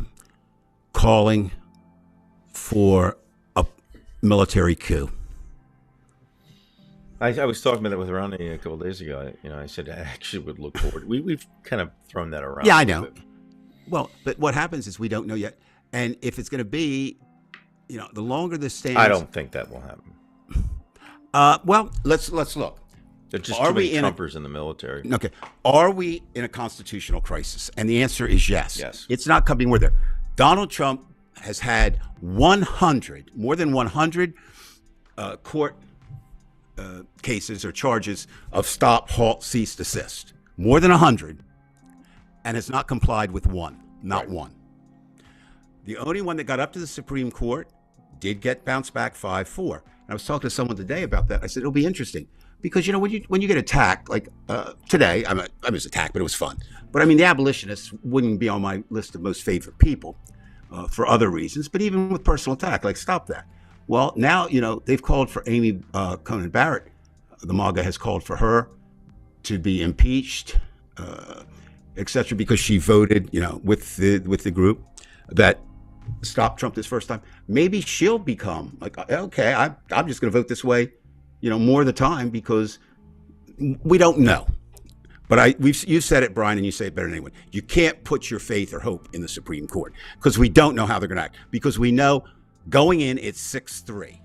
Speaker 4: calling for a military coup.
Speaker 3: I was talking about that with Ronnie a couple of days ago. I said I actually would look forward. We've kind of thrown that around.
Speaker 4: Yeah, I know. Well, but what happens is we don't know yet. And if it's going to be, the longer this stands,
Speaker 3: I don't think that will happen.
Speaker 4: Well, let's look.
Speaker 3: There's just too many Trumpers in the military.
Speaker 4: Okay. Are we in a constitutional crisis? And the answer is yes.
Speaker 3: Yes.
Speaker 4: It's not coming where there. Donald Trump has had more than 100 court cases or charges of stop, halt, cease, desist. More than 100. And has not complied with one. Not one. The only one that got up to the Supreme Court did get bounced back 5-4. And I was talking to someone today about that. I said, it'll be interesting. Because, when you get attacked, like today, I was attacked, but it was fun. But I mean, the abolitionists wouldn't be on my list of most favorite people for other reasons, but even with personal attack, like stop that. Well, now, they've called for Amy Coney Barrett. The MAGA has called for her to be impeached, et cetera, because she voted, with the group that stopped Trump this first time. Maybe she'll become like, okay, I'm just going to vote this way, more of the time, because we don't know. But you've said it, Brian, and you say it better than anyone. You can't put your faith or hope in the Supreme Court because we don't know how they're going to act. Because we know going in, it's 6-3.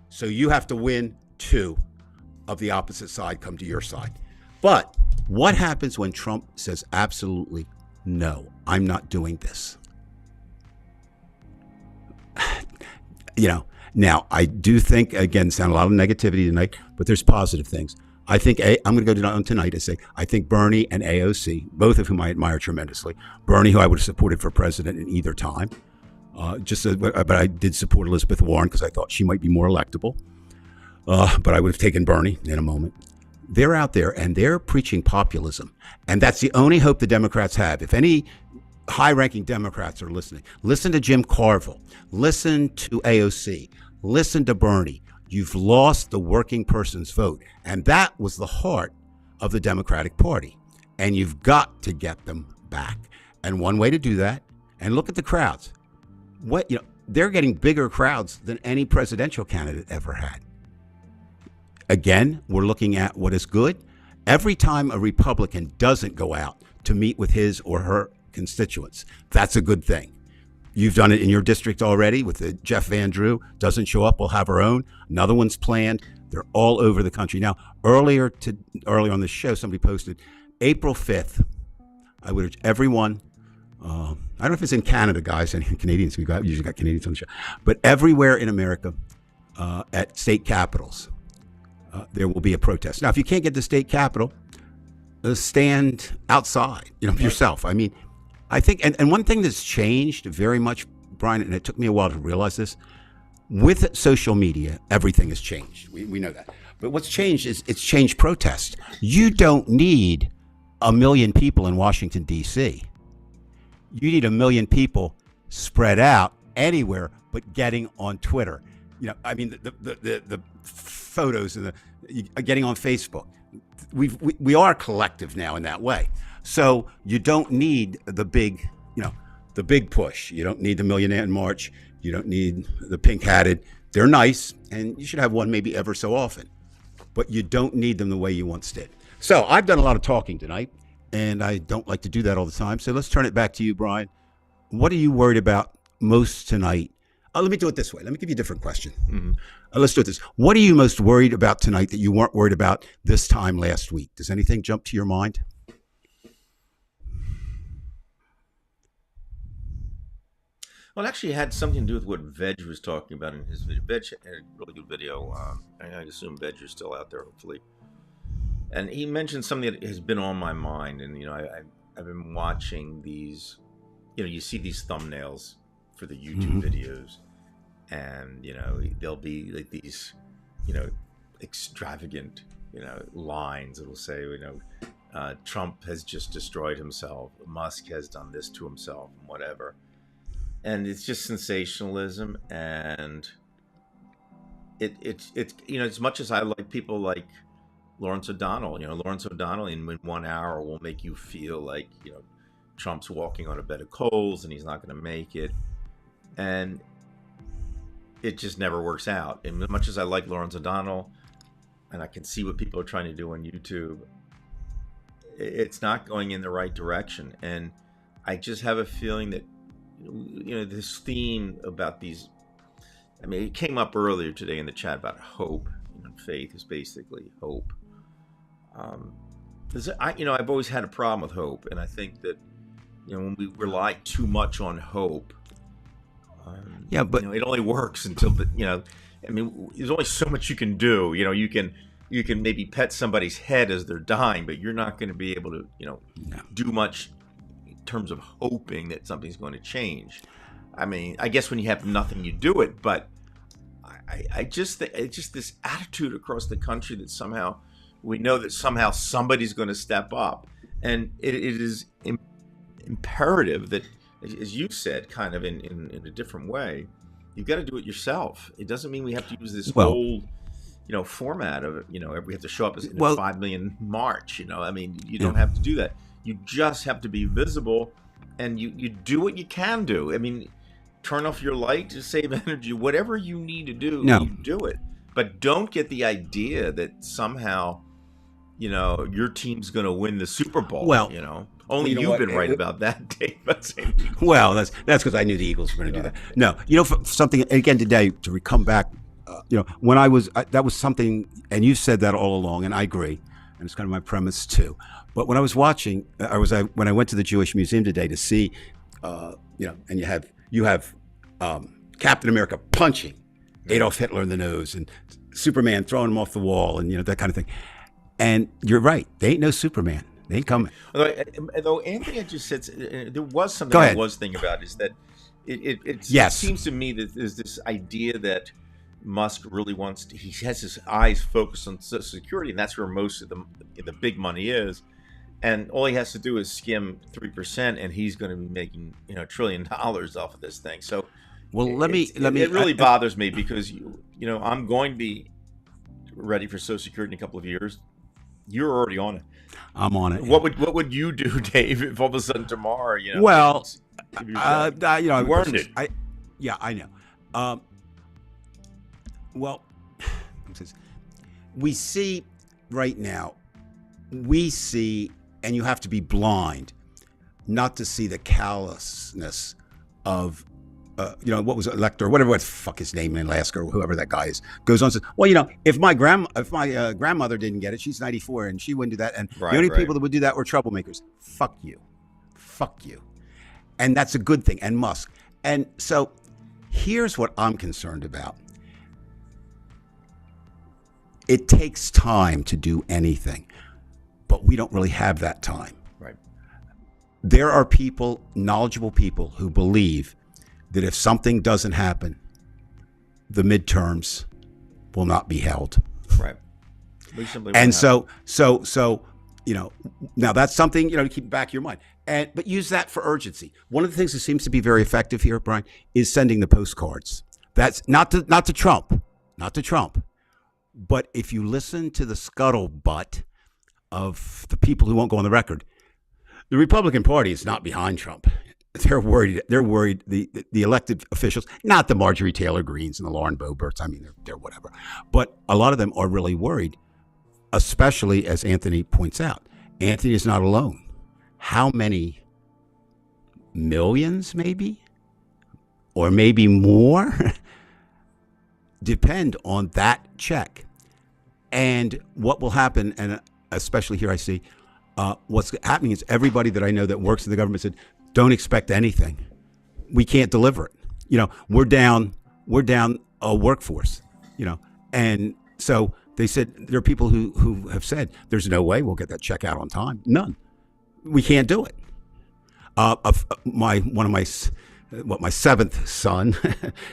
Speaker 4: So you have to win 2 of the opposite side come to your side. But what happens when Trump says absolutely no, I'm not doing this? Now, I do think, again, sound a lot of negativity tonight, but there's positive things. I think I'm going to go on tonight and say I think Bernie and AOC, both of whom I admire tremendously. Bernie, who I would have supported for president in either time, but I did support Elizabeth Warren because I thought she might be more electable. But I would have taken Bernie in a moment. They're out there and they're preaching populism, and that's the only hope the Democrats have. If any high-ranking Democrats are listening, listen to Jim Carville, listen to AOC, listen to Bernie. You've lost the working person's vote. And that was the heart of the Democratic Party. And you've got to get them back. And one way to do that, and look at the crowds. They're getting bigger crowds than any presidential candidate ever had. Again, we're looking at what is good. Every time a Republican doesn't go out to meet with his or her constituents. That's a good thing. You've done it in your district already with the Jeff Van Drew. Doesn't show up, we'll have our own. Another one's planned. They're all over the country. Now, earlier on the show, somebody posted April 5th. I would urge everyone, I don't know if it's in Canada, guys, and Canadians, usually got Canadians on the show, but everywhere in America at state capitals, there will be a protest. Now, if you can't get to the state capitol, stand outside, yourself. I mean, I think, and one thing that's changed very much, Brian, and it took me a while to realize this, with social media, everything has changed. We know that. But what's changed is it's changed protest. You don't need 1 million people in Washington, D.C. You need 1 million people spread out anywhere but getting on Twitter. I mean, the photos and getting on Facebook. We are collective now in that way. So you don't need the big push. You don't need the Million March. You don't need the pink-hatted. They're nice, and you should have one maybe ever so often. But you don't need them the way you once did. So I've done a lot of talking tonight, and I don't like to do that all the time. So let's turn it back to you, Brian. What are you worried about most tonight? Let me do it this way. Let me give you a different question. Mm-hmm. Let's do it this. What are you most worried about tonight that you weren't worried about this time last week? Does anything jump to your mind?
Speaker 3: Well, it actually had something to do with what Veg was talking about in his video. Veg had a really good video. I assume Veg is still out there, hopefully. And he mentioned something that has been on my mind. And, I've been watching these, you see these thumbnails for the YouTube videos. And, there'll be like these, extravagant, lines. It'll say, Trump has just destroyed himself. Musk has done this to himself and whatever. And it's just sensationalism, and it's as much as I like people like Lawrence O'Donnell, Lawrence O'Donnell in 1 hour will make you feel like, Trump's walking on a bed of coals and he's not going to make it. And it just never works out. And as much as I like Lawrence O'Donnell and I can see what people are trying to do on YouTube, it's not going in the right direction. And I just have a feeling that, this theme about these, it came up earlier today in the chat about hope. Faith is basically hope. I've always had a problem with hope, and I think that, when we rely too much on hope, but it only works until there's only so much you can do. You can maybe pet somebody's head as they're dying, but you're not going to be able to, do much terms of hoping that something's going to change. I guess when you have nothing, you do it, but I just think it's just this attitude across the country that somehow we know that somehow somebody's going to step up, and it is imperative that, as you said, kind of in a different way, you've got to do it yourself. It doesn't mean we have to use this old format of we have to show up as in a 5 million march. You don't have to do that. You just have to be visible, and you do what you can do. Turn off your light to save energy. Whatever you need to do, you do it. But don't get the idea that somehow, your team's going to win the Super Bowl. Well, only you've been right about that, Dave.
Speaker 4: Well, that's because I knew the Eagles were going to do that. No, for something again today to come back. When that was something, and you said that all along, and I agree, and it's kind of my premise too. But when I was watching, when I went to the Jewish Museum today to see, and you have Captain America punching Adolf Hitler in the nose, and Superman throwing him off the wall, and that kind of thing. And you're right, they ain't no Superman. They ain't coming.
Speaker 3: Although Anthony had just said there was something I was thinking about, is that it seems to me that there's this idea that Musk really wants to, he has his eyes focused on Social Security, and that's where most of the big money is. And all he has to do is skim 3%, and he's going to be making $1 trillion off of this thing. So, it really bothers me because I'm going to be ready for Social Security in a couple of years. You're already on it.
Speaker 4: I'm on it.
Speaker 3: What would you do, Dave, if all of a sudden tomorrow,
Speaker 4: you earned
Speaker 3: it.
Speaker 4: I know. We see right now. And you have to be blind. not to see the callousness of, what was it, Lecter, whatever the fuck his name in Alaska, or whoever that guy is, goes on and says, well, if my grandmother didn't get it, she's 94 and she wouldn't do that. And the only people that would do that were troublemakers. Fuck you. And that's a good thing. And Musk. And so here's what I'm concerned about. It takes time to do anything, but we don't really have that time.
Speaker 3: Right.
Speaker 4: There are people, knowledgeable people, who believe that if something doesn't happen, the midterms will not be held.
Speaker 3: Right.
Speaker 4: And so, now that's something, to keep back of your mind. But use that for urgency. One of the things that seems to be very effective here, Brian, is sending the postcards. That's not to Trump. But if you listen to the scuttlebutt of the people who won't go on the record, the Republican Party is not behind Trump. They're worried. The elected officials, not the Marjorie Taylor Greens and the Lauren Boeberts. I mean, they're whatever. But a lot of them are really worried, especially as Anthony points out. Anthony is not alone. How many millions, maybe, or maybe more, depend on that check. And what will happen, and especially here I see, what's happening is everybody that I know that works in the government said, don't expect anything. We can't deliver it. We're down a workforce, and so they said there are people who have said there's no way we'll get that check out on time. None. We can't do it. My seventh son,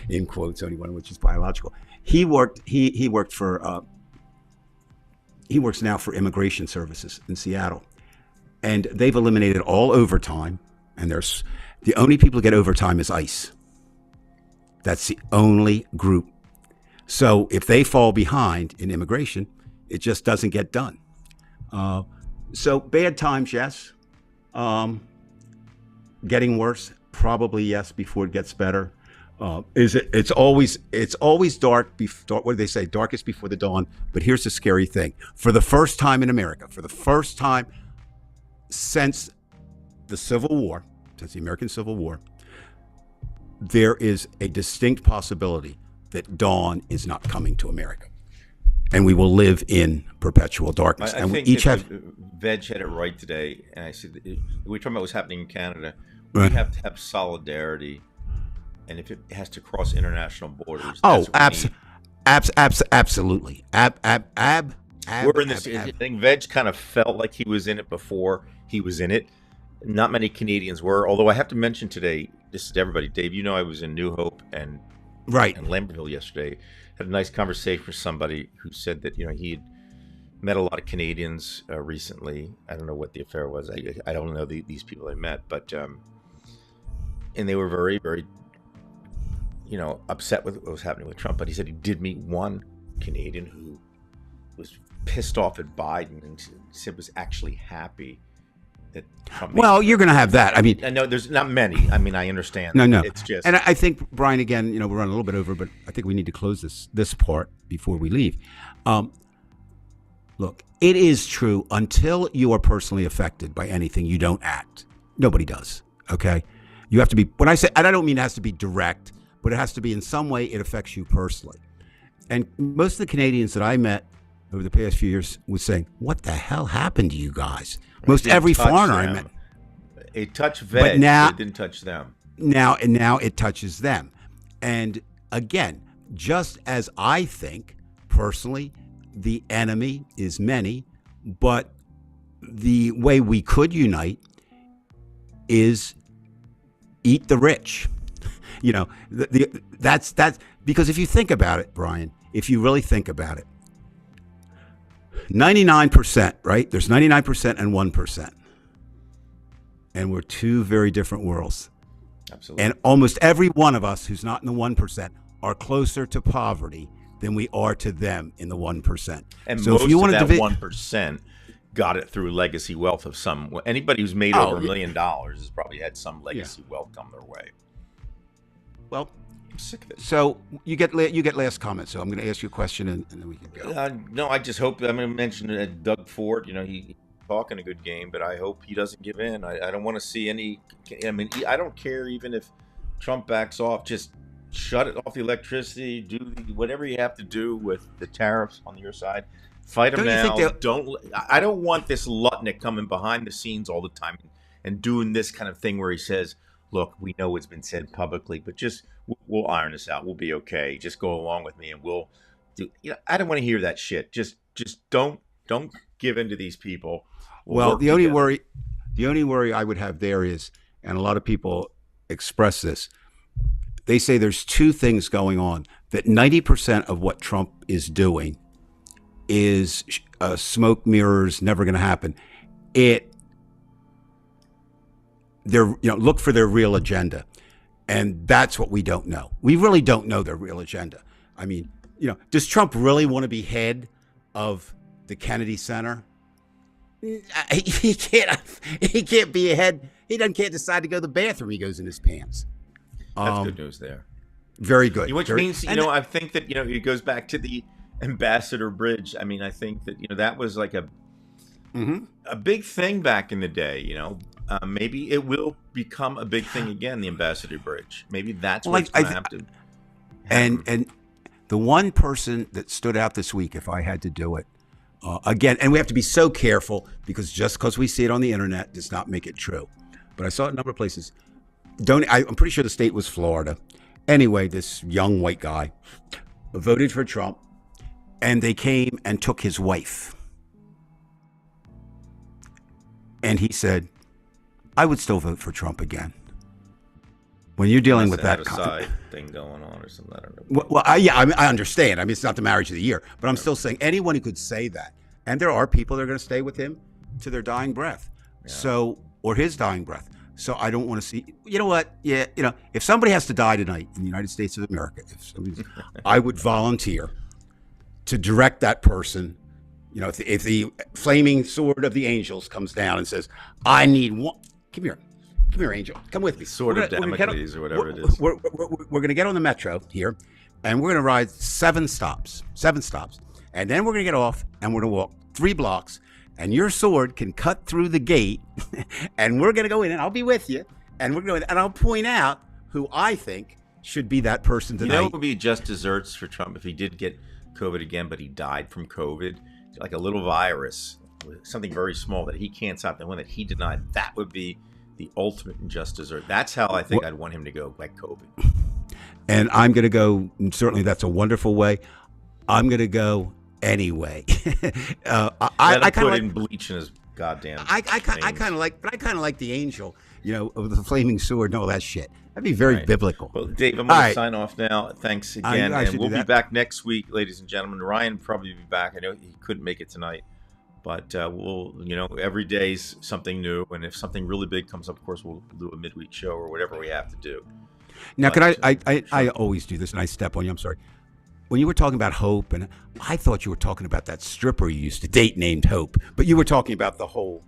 Speaker 4: in quotes, only one of which is biological. He works now for Immigration Services in Seattle, and they've eliminated all overtime. And there's the only people who get overtime is ICE. That's the only group. So if they fall behind in immigration, it just doesn't get done. So bad times, yes. Getting worse, probably yes. Before it gets better, It's always dark. What do they say? Darkest before the dawn. But here's the scary thing: for the first time in America, for the first time since the Civil War, since the American Civil War, there is a distinct possibility that dawn is not coming to America, and we will live in perpetual darkness.
Speaker 3: I think each have. Veg had it right today, and I said we're talking about what's happening in Canada. We have to have solidarity, and if it has to cross international borders, absolutely. We're in this thing. Veg kind of felt like he was in it before he was in it. Not many Canadians were, although I have to mention today, this is to everybody, Dave, I was in New Hope and Lambertville yesterday. Had a nice conversation with somebody who said that, he had met a lot of Canadians recently. I don't know what the affair was. I don't know these people I met, but, and they were very, very, upset with what was happening with Trump. But he said he did meet one Canadian who was pissed off at Biden and said was actually happy that Trump.
Speaker 4: Well, you're going to have that. I mean,
Speaker 3: I know there's not many. I mean, I understand.
Speaker 4: No.
Speaker 3: It's just,
Speaker 4: and I think, Brian, again, we're running a little bit over, but I think we need to close this part before we leave. Look, it is true. Until you are personally affected by anything, you don't act. Nobody does. Okay, you have to be. When I say, and I don't mean it has to be direct, but it has to be in some way it affects you personally. And most of the Canadians that I met over the past few years was saying, "What the hell happened to you guys?" Most every foreigner I met.
Speaker 3: It touched Veg, but now it didn't touch them.
Speaker 4: Now it touches them. And again, just as I think personally, the enemy is many, but the way we could unite is eat the rich. That's because if you think about it, Brian, if you really think about it, 99%, right? There's 99% and 1%. And we're two very different worlds.
Speaker 3: Absolutely.
Speaker 4: And almost every one of us who's not in the 1% are closer to poverty than we are to them in the 1%.
Speaker 3: And so most if you of that 1% got it through legacy wealth of some. Anybody who's made over $1 million has probably had some legacy wealth come their way.
Speaker 4: Well,
Speaker 3: I'm sick of it.
Speaker 4: So you get last comment. So I'm going to ask you a question, and then we can go.
Speaker 3: No, I just hope. I'm going to mention Doug Ford. He talking a good game, but I hope he doesn't give in. I don't want to see any. I mean, I don't care even if Trump backs off. Just shut it off the electricity. Do whatever you have to do with the tariffs on your side. Fight them now. I don't want this Lutnick coming behind the scenes all the time and doing this kind of thing where he says, "Look, we know it's been said publicly, but just we'll iron this out. We'll be okay. Just go along with me, and we'll do." I don't want to hear that shit. Just don't give in to these people.
Speaker 4: Well, the only worry I would have there is, and a lot of people express this, they say there's two things going on. That 90% of what Trump is doing is smoke mirrors, never going to happen. Look for their real agenda, and that's what we don't know. We really don't know their real agenda. I mean, does Trump really want to be head of the Kennedy Center? He can't be a head. Can't decide to go to the bathroom. He goes in his pants.
Speaker 3: That's good news there.
Speaker 4: Very good.
Speaker 3: Which means, I think that, it goes back to the Ambassador Bridge. I mean, I think that, that was like a big thing back in the day, maybe it will become a big thing again, the Ambassador Bridge. Maybe that's what's going to happen.
Speaker 4: And the one person that stood out this week, if I had to do it, again, and we have to be so careful because just because we see it on the internet does not make it true. But I saw it in a number of places. I'm pretty sure the state was Florida. Anyway, this young white guy voted for Trump, and they came and took his wife. And he said, I would still vote for Trump again. When you're dealing with that
Speaker 3: side thing going on or something, I don't know.
Speaker 4: Well, I understand. I mean, it's not the marriage of the year, but I'm still saying anyone who could say that, and there are people that are going to stay with him to their dying breath, or his dying breath. So I don't want to see. You know what? Yeah, if somebody has to die tonight in the United States of America, I would volunteer to direct that person. If the flaming sword of the angels comes down and says, "I need one," come here, angel, come with me.
Speaker 3: Sword of Damocles or whatever it is.
Speaker 4: We're going to get on the metro here, and we're going to ride 7 stops, and then we're going to get off, and we're going to walk 3 blocks, and your sword can cut through the gate, and we're going to go in, and I'll be with you, and we're going, and I'll point out who I think should be that person tonight.
Speaker 3: It would be just desserts for Trump if he did get COVID again, but he died from COVID, like a little virus, something very small that he can't stop. The one that he denied, that would be the ultimate and just dessert. That's how I think I'd want him to go, like COVID.
Speaker 4: And I'm going to go, certainly that's a wonderful way. I'm going to go anyway.
Speaker 3: I kind of in bleach in his goddamn.
Speaker 4: I kind of like the angel, with the flaming sword and all that shit. That'd be very biblical.
Speaker 3: Well, Dave, I'm going to sign off now. Thanks again, and we'll be back next week, ladies and gentlemen. Ryan will probably be back. I know he couldn't make it tonight, but we'll, every day's something new, and if something really big comes up, of course, we'll do a midweek show or whatever we have to do.
Speaker 4: Now, I always do this, and I step on you. I'm sorry. When you were talking about Hope, and I thought you were talking about that stripper you used to date named Hope, but you were talking about the whole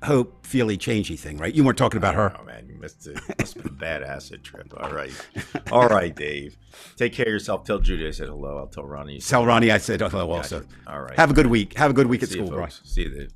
Speaker 4: Hope feely changey thing, right? You weren't talking about her.
Speaker 3: Oh man, you must have been a bad acid trip. All right, Dave. Take care of yourself. Tell Judy I said hello. I'll tell Ronnie.
Speaker 4: Tell Ronnie I said hello also.
Speaker 3: All right.
Speaker 4: Have a good week. Have a good week at school, bro.
Speaker 3: See you, Dave.